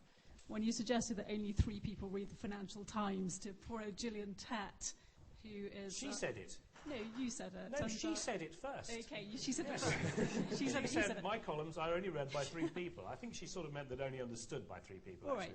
when you suggested that only 3 people read the Financial Times, to poor old Gillian Tett, who is... She said it. No, you said it. No, she said it first. Okay, she said it first. She said it. My columns are only read by 3 people. I think she sort of meant that only understood by 3 people. All right.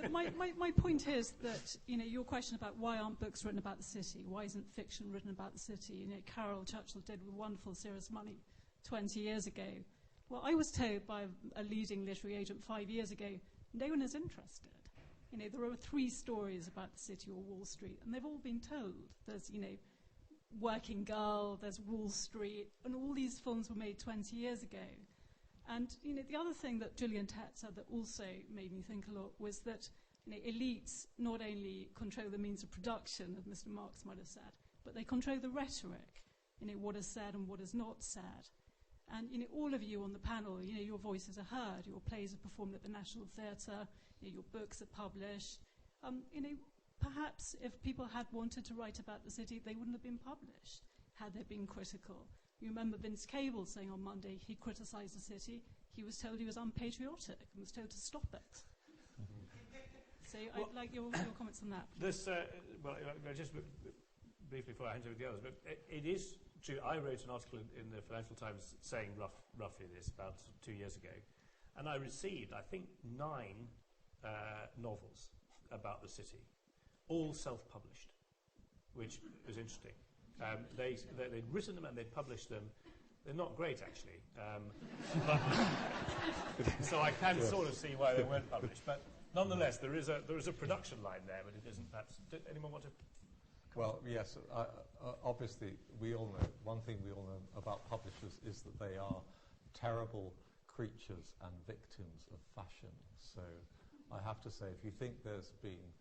My point is that, your question about why aren't books written about the city, why isn't fiction written about the city? Caryl Churchill did with wonderful Serious Money 20 years ago. Well, I was told by a leading literary agent 5 years ago, no one is interested. There are 3 stories about the city or Wall Street, and they've all been told. There's, Working Girl, there's Wall Street, and all these films were made 20 years ago. And, the other thing that Gillian Tett said that also made me think a lot was that, elites not only control the means of production, as Mr. Marx might have said, but they control the rhetoric, what is said and what is not said. And, all of you on the panel, your voices are heard, your plays are performed at the National Theatre, your books are published. Perhaps if people had wanted to write about the city, they wouldn't have been published had they been critical. You remember Vince Cable saying on Monday he criticised the city. He was told he was unpatriotic and was told to stop it. So I'd like your comments on that. This, just briefly before I hand over to the others, but it is true. I wrote an article in the Financial Times saying roughly this about 2 years ago, and I received, I think, 9 novels about the city, all self-published, which was interesting. They'd written them and they'd published them. They're not great, actually. So I can sort of see why they weren't published. But nonetheless, there is a production line there, but it isn't perhaps... Did anyone want to... Well, yes, obviously, we all know, one thing we all know about publishers is that they are terrible creatures and victims of fashion. So I have to say, if you think there's been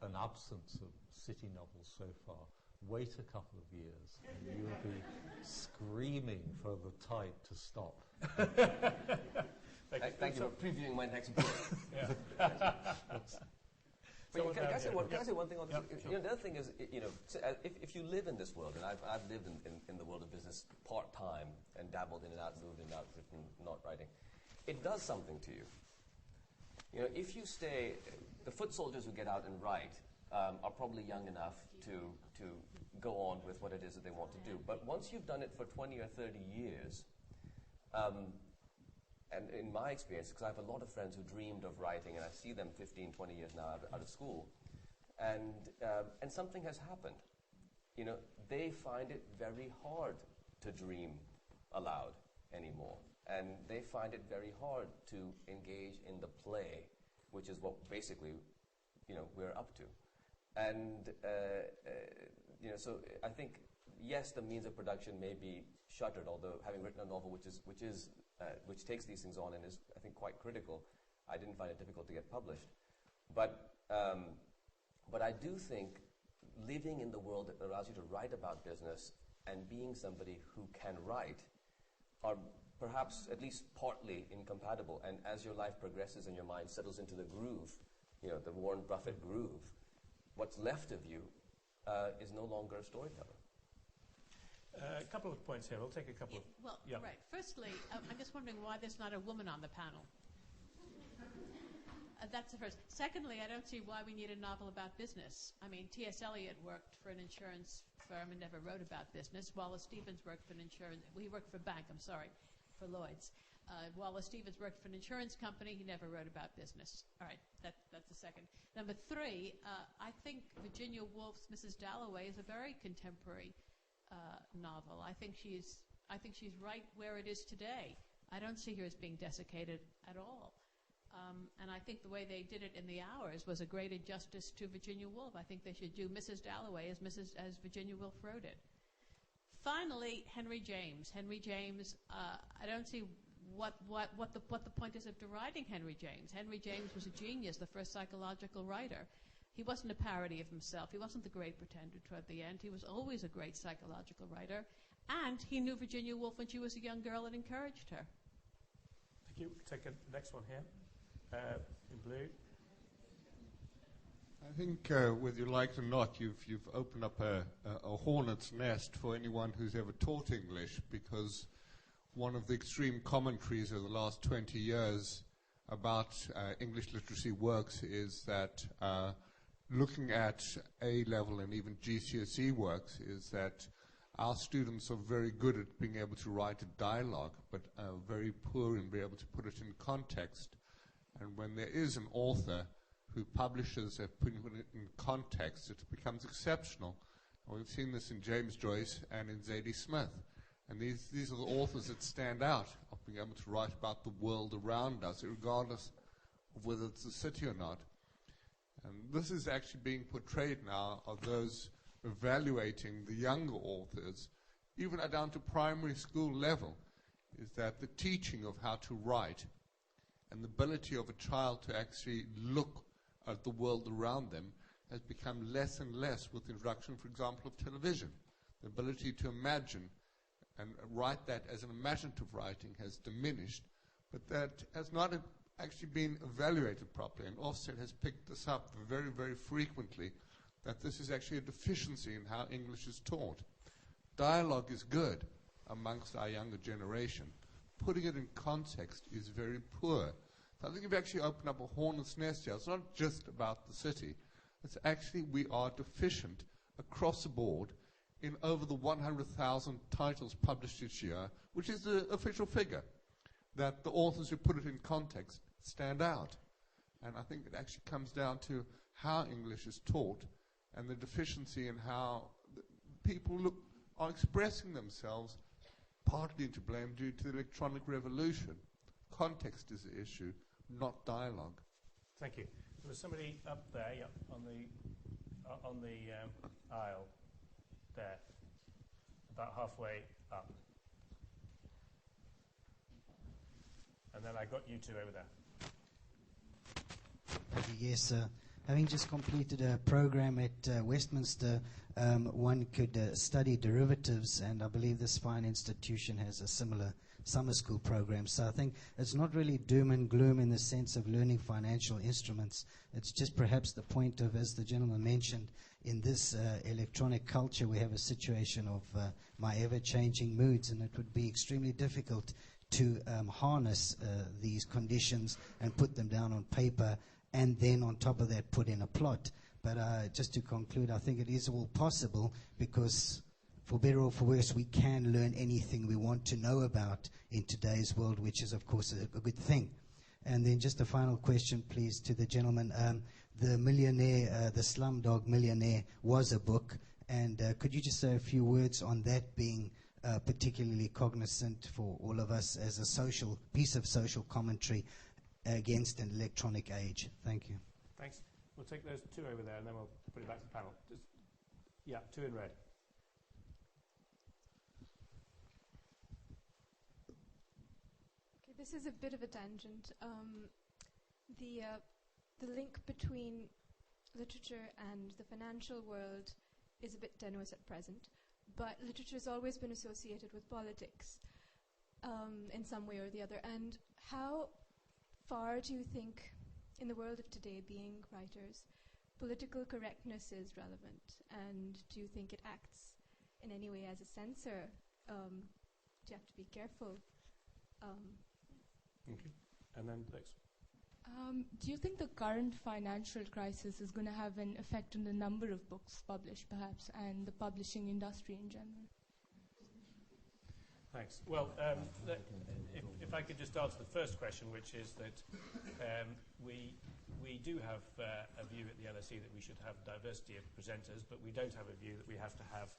an absence of city novels so far, wait a couple of years and you will be screaming for the tide to stop. Thank you for previewing my next book. But can I say one thing on this? Yep, sure. The other thing is, if you live in this world, and I've lived in the world of business part-time and dabbled in and out, moved in and out, written, not writing, it does something to you. If you stay, the foot soldiers who get out and write are probably young enough to go on with what it is that they want to do. But once you've done it for 20 or 30 years, And in my experience, because I have a lot of friends who dreamed of writing, and I see them 15, 20 years now out of school, and something has happened. You know, they find it very hard to dream aloud anymore, and they find it very hard to engage in the play, which is what basically, you know, we're up to. And you know, so I think, yes, the means of production may be shuttered, although having written a novel which takes these things on and is, I think, quite critical, I didn't find it difficult to get published. But I do think living in the world that allows you to write about business and being somebody who can write are perhaps at least partly incompatible. And as your life progresses and your mind settles into the groove, you know, the Warren Buffett groove, what's left of you is no longer a storyteller. A couple of points here. We'll take a couple of... Well, right. Firstly, I'm just wondering why there's not a woman on the panel. That's the first. Secondly, I don't see why we need a novel about business. I mean, T.S. Eliot worked for an insurance firm and never wrote about business. Wallace Stevens worked for an insurance... Well, he worked for a bank, I'm sorry, for Lloyd's. Wallace Stevens worked for an insurance company. He never wrote about business. All right, that's the second. Number three, I think Virginia Woolf's Mrs. Dalloway is a very contemporary novel. I think she's right where it is today. I don't see her as being desiccated at all. And I think the way they did it in The Hours was a great injustice to Virginia Woolf. I think they should do Mrs. Dalloway as Virginia Woolf wrote it. Finally, Henry James. Henry James, I don't see what the point is of deriding Henry James. Henry James was a genius, the first psychological writer. He wasn't a parody of himself. He wasn't the great pretender toward the end. He was always a great psychological writer. And he knew Virginia Woolf when she was a young girl and encouraged her. Thank you. Take the next one here. In blue. I think, whether you like it or not, you've opened up a hornet's nest for anyone who's ever taught English, because one of the extreme commentaries of the last 20 years about English literacy works is that looking at A-level and even GCSE works is that our students are very good at being able to write a dialogue, but very poor in being able to put it in context. And when there is an author who publishes putting it in context, it becomes exceptional. And we've seen this in James Joyce and in Zadie Smith. And these are the authors that stand out of being able to write about the world around us, regardless of whether it's a city or not. And this is actually being portrayed now of those evaluating the younger authors, even down to primary school level, is that the teaching of how to write and the ability of a child to actually look at the world around them has become less and less with the introduction, for example, of television. The ability to imagine and write that as an imaginative writing has diminished, but that has not actually been evaluated properly. And Ofsted has picked this up very, very frequently, that this is actually a deficiency in how English is taught. Dialogue is good amongst our younger generation. Putting it in context is very poor. So I think if you actually open up a hornet's nest here, it's not just about the city. It's actually we are deficient across the board in over the 100,000 titles published each year, which is the official figure, that the authors who put it in context stand out. And I think it actually comes down to how English is taught and the deficiency in how people are expressing themselves, partly to blame due to the electronic revolution. Context is the issue, not dialogue. Thank you. There was somebody up there, on the aisle there, about halfway up. And then I got you two over there. Yes, having just completed a program at Westminster, one could study derivatives, and I believe this fine institution has a similar summer school program. So I think it's not really doom and gloom in the sense of learning financial instruments. It's just perhaps the point of, as the gentleman mentioned, in this electronic culture we have a situation of my ever-changing moods, and it would be extremely difficult to harness these conditions and put them down on paper, and then on top of that put in a plot. But just to conclude, I think it is all possible, because for better or for worse, we can learn anything we want to know about in today's world, which is, of course, a good thing. And then just a final question, please, to the gentleman. The Millionaire, the Slumdog Millionaire was a book, and could you just say a few words on that being particularly cognizant for all of us as a social piece of social commentary against an electronic age? Thank you. Thanks. We'll take those two over there, and then we'll put it back to the panel. Yeah, two in red. Okay, this is a bit of a tangent. The link between literature and the financial world is a bit tenuous at present, but literature has always been associated with politics in some way or the other. And how far do you think, in the world of today, being writers, political correctness is relevant? And do you think it acts in any way as a censor? Do you have to be careful? Okay. And then next. Do you think the current financial crisis is going to have an effect on the number of books published, perhaps, and the publishing industry in general? Thanks. Well, if I could just answer the first question, which is that we do have a view at the LSE that we should have diversity of presenters, but we don't have a view that we have to have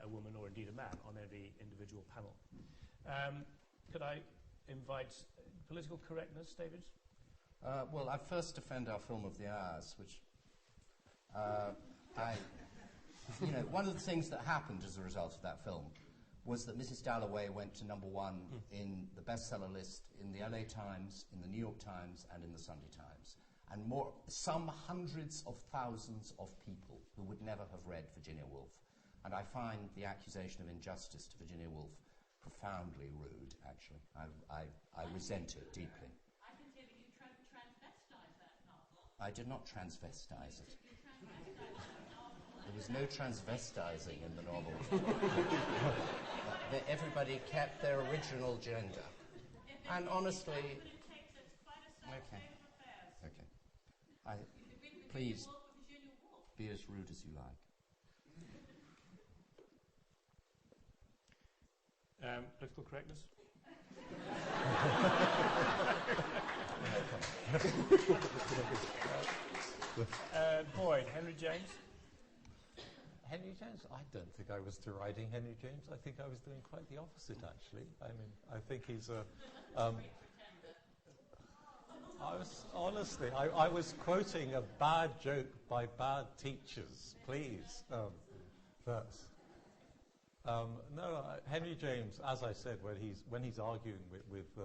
a woman or indeed a man on every individual panel. Could I invite political correctness, David? Well, I first defend our film of the hours, which one of the things that happened as a result of that film was that Mrs. Dalloway went to number one in the bestseller list in the LA Times, in the New York Times, and in the Sunday Times. And some hundreds of thousands of people who would never have read Virginia Woolf. And I find the accusation of injustice to Virginia Woolf profoundly rude, actually. I resent it deeply. I can tell you transvestized that novel. I did not transvestize it. There was no transvestizing in the novel. Everybody kept their original gender. And honestly... Okay. Please, be as rude as you like. Political correctness? Boyd, Henry James? Henry James? I don't think I was deriding Henry James. I think I was doing quite the opposite, actually. I mean, I think he's a... I was quoting a bad joke by bad teachers, please. Henry James, as I said, when he's arguing with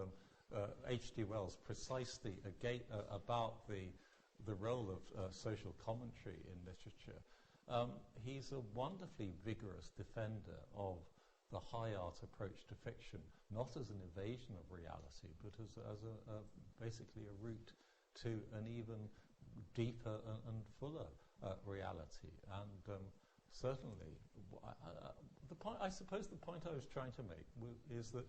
H.G. Wells precisely about the role of social commentary in literature, he's a wonderfully vigorous defender of the high art approach to fiction, not as an evasion of reality, but as basically a route to an even deeper and fuller reality. And certainly, I suppose the point I was trying to make is that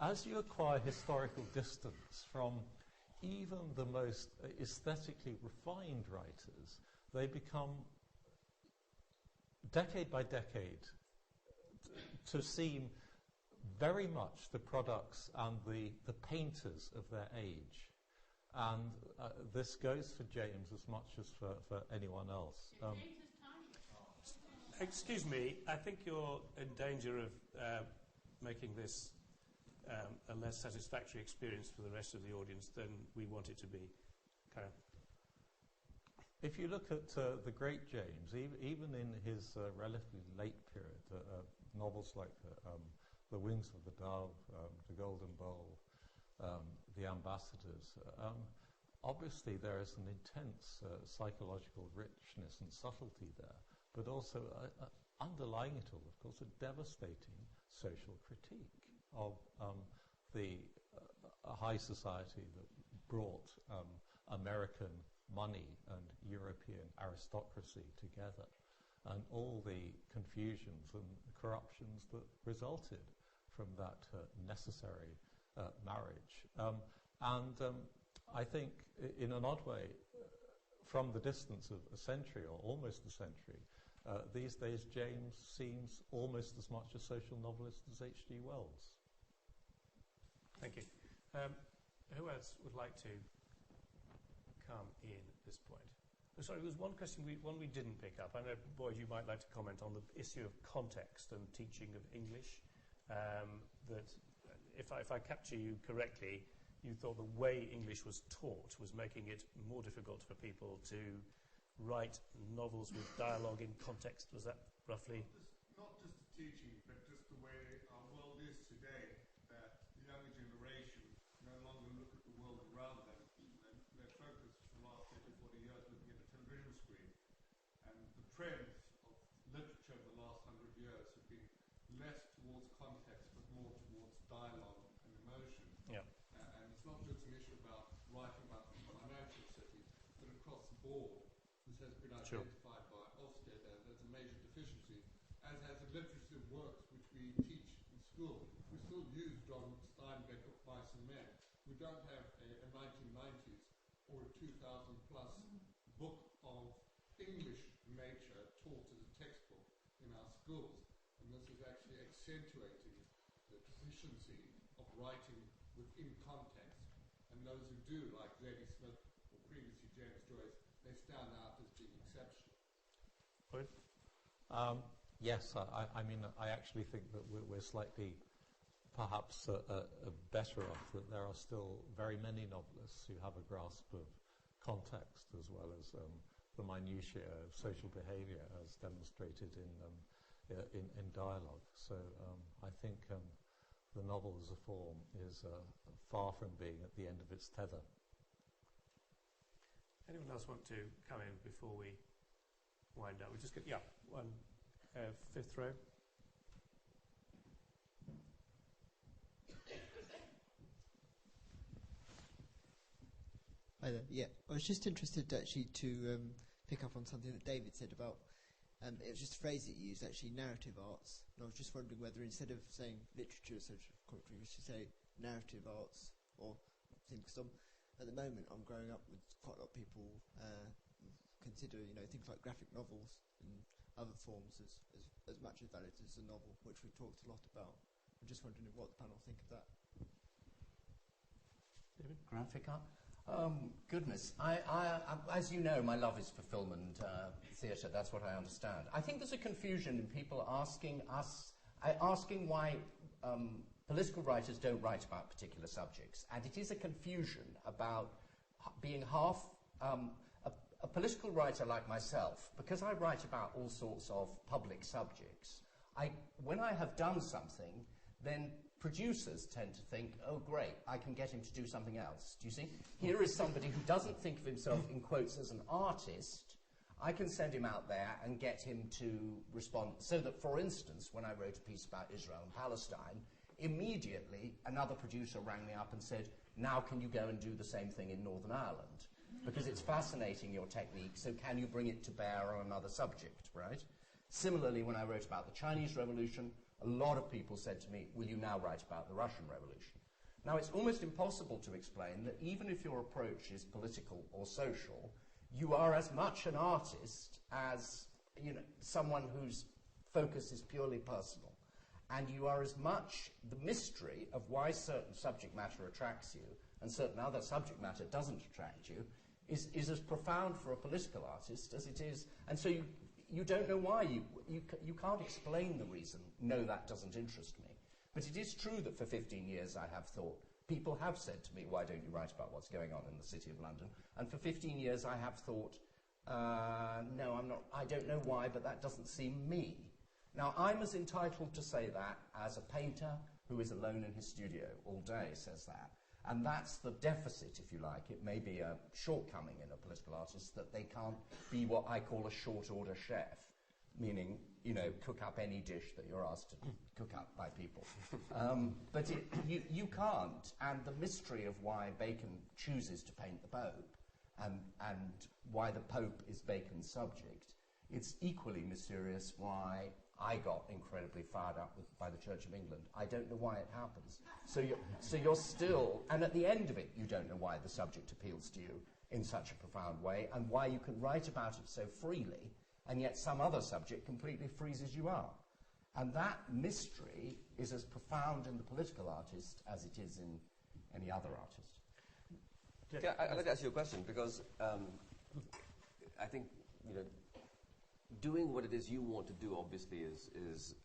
as you acquire historical distance from even the most aesthetically refined writers, they become, decade by decade, to seem very much the products and the painters of their age. And this goes for James as much as for anyone else. Excuse me, I think you're in danger of making this a less satisfactory experience for the rest of the audience than we want it to be. Karen. If you look at the great James, even in his relatively late period, novels like The Wings of the Dove, The Golden Bowl, The Ambassadors, obviously there is an intense psychological richness and subtlety there, but also underlying it all, of course, a devastating social critique of the high society that brought American money and European aristocracy together, and all the confusions and corruptions that resulted from that necessary marriage. I think, in an odd way, from the distance of a century, or almost a century, These days, James seems almost as much a social novelist as H.G. Wells. Thank you. Who else would like to come in at this point? Oh, sorry, there was one question we didn't pick up. I know, Boyd, you might like to comment on the issue of context and teaching of English. That if I capture you correctly, you thought the way English was taught was making it more difficult for people to write novels with dialogue in context. Was that roughly? Not just the teaching, but just the way our world is today, that the younger generation no longer look at the world around them. They're focused for the last 30, 40 years looking at a television screen. And the trends of literature in the last 100 years have been less towards context, but more towards dialogue and emotion. Yeah. And it's not just an issue about writing about the financial cities, but across the board. This has been identified by Ofsted as a major deficiency, as has the literacy of works which we teach in school. We still use John Steinbeck of Mice and Men. We don't have a 1990s or a 2000 plus book of English nature taught as a textbook in our schools. And this is actually accentuating the deficiency of writing within context. And those who do, like Zadie Smith or previously James Joyce, they stand out as being exceptional. Boyd? Yes, I mean, I actually think that we're slightly perhaps better off, that there are still very many novelists who have a grasp of context as well as the minutiae of social behaviour as demonstrated in dialogue. So I think the novel as a form is far from being at the end of its tether. Anyone else want to come in before we wind up? We just get one fifth row. Hi there. Yeah, I was just interested actually to pick up on something that David said about. It was just a phrase that you used, actually, narrative arts. And I was just wondering whether instead of saying literature as social commentary, we should say narrative arts or things. Because at the moment, I'm growing up with quite a lot of people consider, things like graphic novels and other forms as much as valid as a novel, which we've talked a lot about. I'm just wondering what the panel think of that. David? Graphic art? Goodness. I, as you know, my love is for film and theatre. That's what I understand. I think there's a confusion in people asking why political writers don't write about particular subjects. And it is a confusion about being half a political writer like myself, because I write about all sorts of public subjects. When I have done something, then producers tend to think, oh great, I can get him to do something else. Do you see? Here is somebody who doesn't think of himself in quotes as an artist. I can send him out there and get him to respond. So that, for instance, when I wrote a piece about Israel and Palestine, immediately another producer rang me up and said, now can you go and do the same thing in Northern Ireland? Because it's fascinating, your technique, so can you bring it to bear on another subject, right? Similarly, when I wrote about the Chinese Revolution, a lot of people said to me, will you now write about the Russian Revolution? Now, it's almost impossible to explain that even if your approach is political or social, you are as much an artist as someone whose focus is purely personal. And you are as much the mystery of why certain subject matter attracts you and certain other subject matter doesn't attract you is as profound for a political artist as it is. And so you don't know why. You can't explain the reason, no, that doesn't interest me. But it is true that for 15 years I have thought, people have said to me, why don't you write about what's going on in the City of London? And for 15 years I have thought, no, I'm not, I don't know why, but that doesn't seem me. Now, I'm as entitled to say that as a painter who is alone in his studio all day says that. And that's the deficit, if you like. It may be a shortcoming in a political artist that they can't be what I call a short-order chef, meaning, cook up any dish that you're asked to cook up by people. But you can't. And the mystery of why Bacon chooses to paint the Pope and why the Pope is Bacon's subject, it's equally mysterious why I got incredibly fired up by the Church of England. I don't know why it happens. So you're still, and at the end of it, you don't know why the subject appeals to you in such a profound way, and why you can write about it so freely, and yet some other subject completely freezes you up. And that mystery is as profound in the political artist as it is in any other artist. I'd like to ask you a question, because I think, doing what it is you want to do obviously is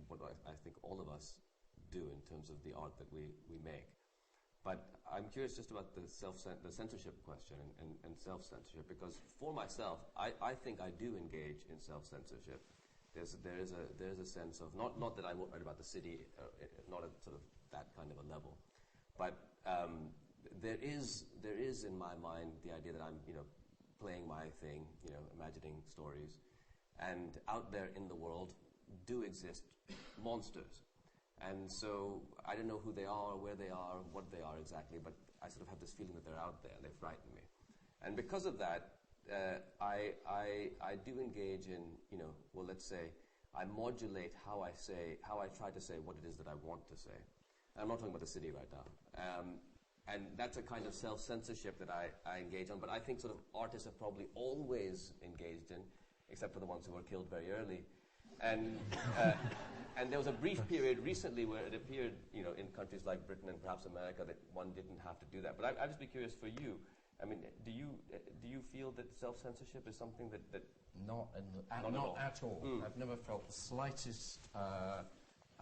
what I think all of us do in terms of the art that we make. But I'm curious just about the censorship question and self-censorship, because for myself, I think I do engage in self-censorship. There is a sense of, not that I won't write about the city, not at sort of that kind of a level, but there is in my mind the idea that I'm playing my thing, imagining stories, and out there in the world do exist monsters. And so I don't know who they are, where they are, what they are exactly, but I sort of have this feeling that they're out there and they frighten me. And because of that, I do engage in, well, let's say, I modulate how I try to say what it is that I want to say. I'm not talking about the city right now. And that's a kind of self-censorship that I engage on, but I think sort of artists have probably always engaged in, except for the ones who were killed very early. And there was a brief period recently where it appeared, in countries like Britain and perhaps America, that one didn't have to do that. But I'd just be curious for you. I mean, do you feel that self-censorship is something that not at all? I've never felt the slightest.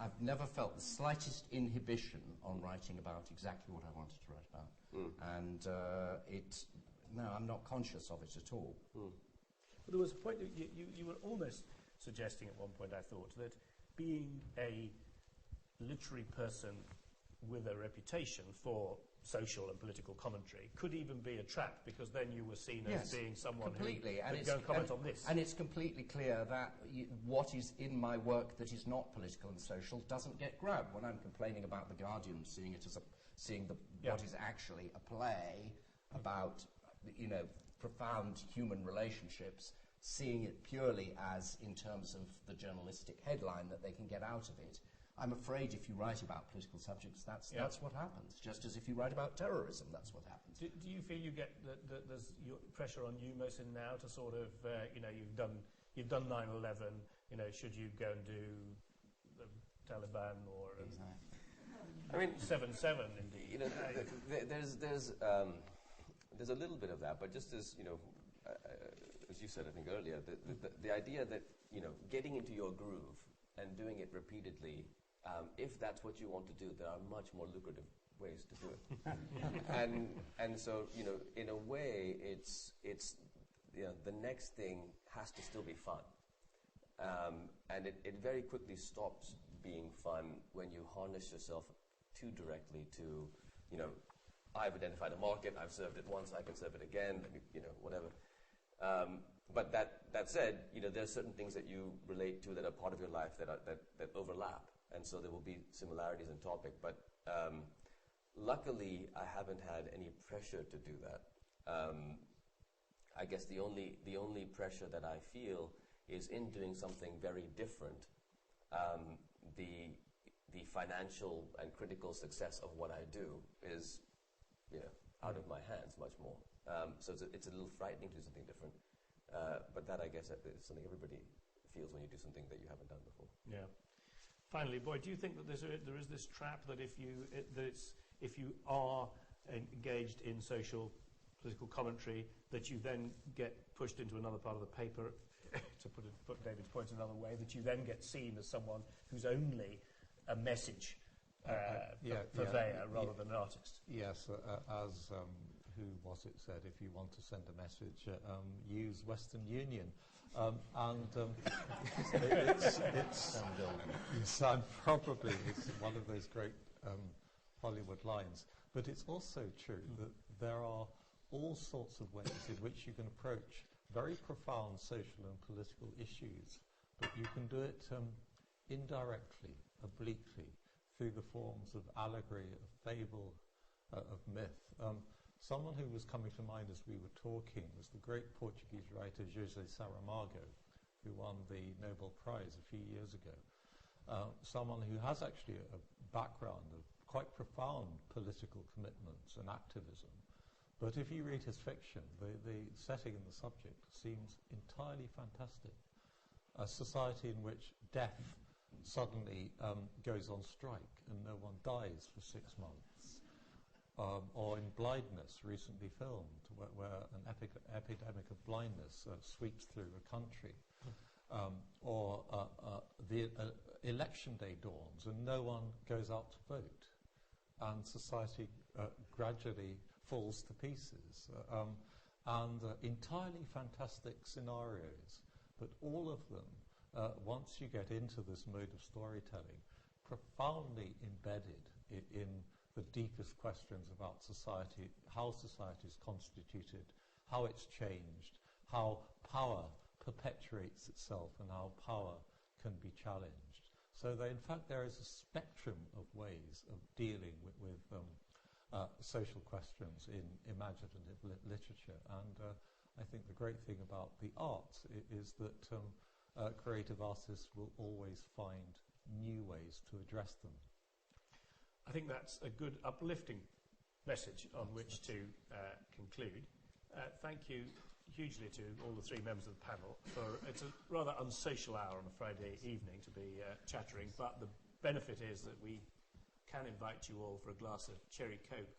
I've never felt the slightest inhibition on writing about exactly what I wanted to write about, and no, I'm not conscious of it at all. Well, there was a point that you were almost suggesting at one point, I thought, that being a literary person with a reputation for social and political commentary could even be a trap, because then you were seen as being someone completely. who would go and comment on this. And it's completely clear that what is in my work that is not political and social doesn't get grabbed. When I'm complaining about The Guardian seeing it as what is actually a play about profound human relationships, seeing it purely as in terms of the journalistic headline that they can get out of it, I'm afraid if you write about political subjects, that's what happens. Just as if you write about terrorism, that's what happens. Do you feel you get that there's pressure on you, Mohsin, now to sort of, you've done 9/11, should you go and do the Taliban or I mean 7/7 indeed? There's a little bit of that, but just as as you said, I think earlier, the idea that getting into your groove and doing it repeatedly, if that's what you want to do, there are much more lucrative ways to do it. and so in a way, it's the next thing has to still be fun, and it very quickly stops being fun when you harness yourself too directly to I've identified a market, I've served it once, I can serve it again, whatever. But that said, there are certain things that you relate to that are part of your life that overlap, and so there will be similarities in topic. But luckily, I haven't had any pressure to do that. I guess the only pressure that I feel is in doing something very different. The financial and critical success of what I do is out of my hands much more. So it's a little frightening to do something different. But that, I guess, is something everybody feels when you do something that you haven't done before. Yeah. Finally, Boyd, do you think that there is this trap that if you are engaged in social political commentary, that you then get pushed into another part of the paper, to put David's point another way, that you then get seen as someone who's only a message purveyor rather than an artist? Yes, as who was it said, if you want to send a message, use Western Union. It's one of those great Hollywood lines. But it's also true that there are all sorts of ways in which you can approach very profound social and political issues, but you can do it indirectly, obliquely, through the forms of allegory, of fable, of myth. Someone who was coming to mind as we were talking was the great Portuguese writer José Saramago, who won the Nobel Prize a few years ago. Someone who has actually a background of quite profound political commitments and activism, But if you read his fiction, the setting and the subject seems entirely fantastic. A society in which death suddenly goes on strike and no one dies for 6 months. Or in Blindness, recently filmed, where an epidemic of blindness sweeps through a country. Or the election day dawns and no one goes out to vote. And society gradually falls to pieces. And entirely fantastic scenarios. But all of them, once you get into this mode of storytelling, profoundly embedded in the deepest questions about society, how society is constituted, how it's changed, how power perpetuates itself and how power can be challenged. So in fact there is a spectrum of ways of dealing with social questions in imaginative literature. And I think the great thing about the arts is that creative artists will always find new ways to address them. I think that's a good uplifting message on which to conclude. Thank you hugely to all the 3 members of the panel it's a rather unsocial hour on a Friday evening to be chattering, but the benefit is that we can invite you all for a glass of cherry Coke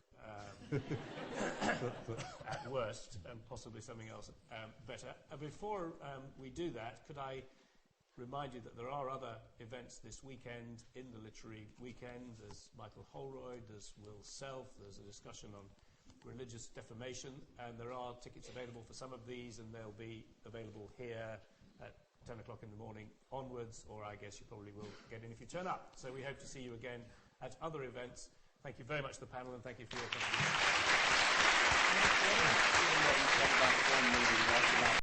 at worst, and possibly something else better. Before we do that, could I remind you that there are other events this weekend in the Literary Weekend. There's Michael Holroyd, there's Will Self, there's a discussion on religious defamation, and there are tickets available for some of these, and they'll be available here at 10 o'clock in the morning onwards, or I guess you probably will get in if you turn up. So we hope to see you again at other events. Thank you very much to the panel, and thank you for your contribution.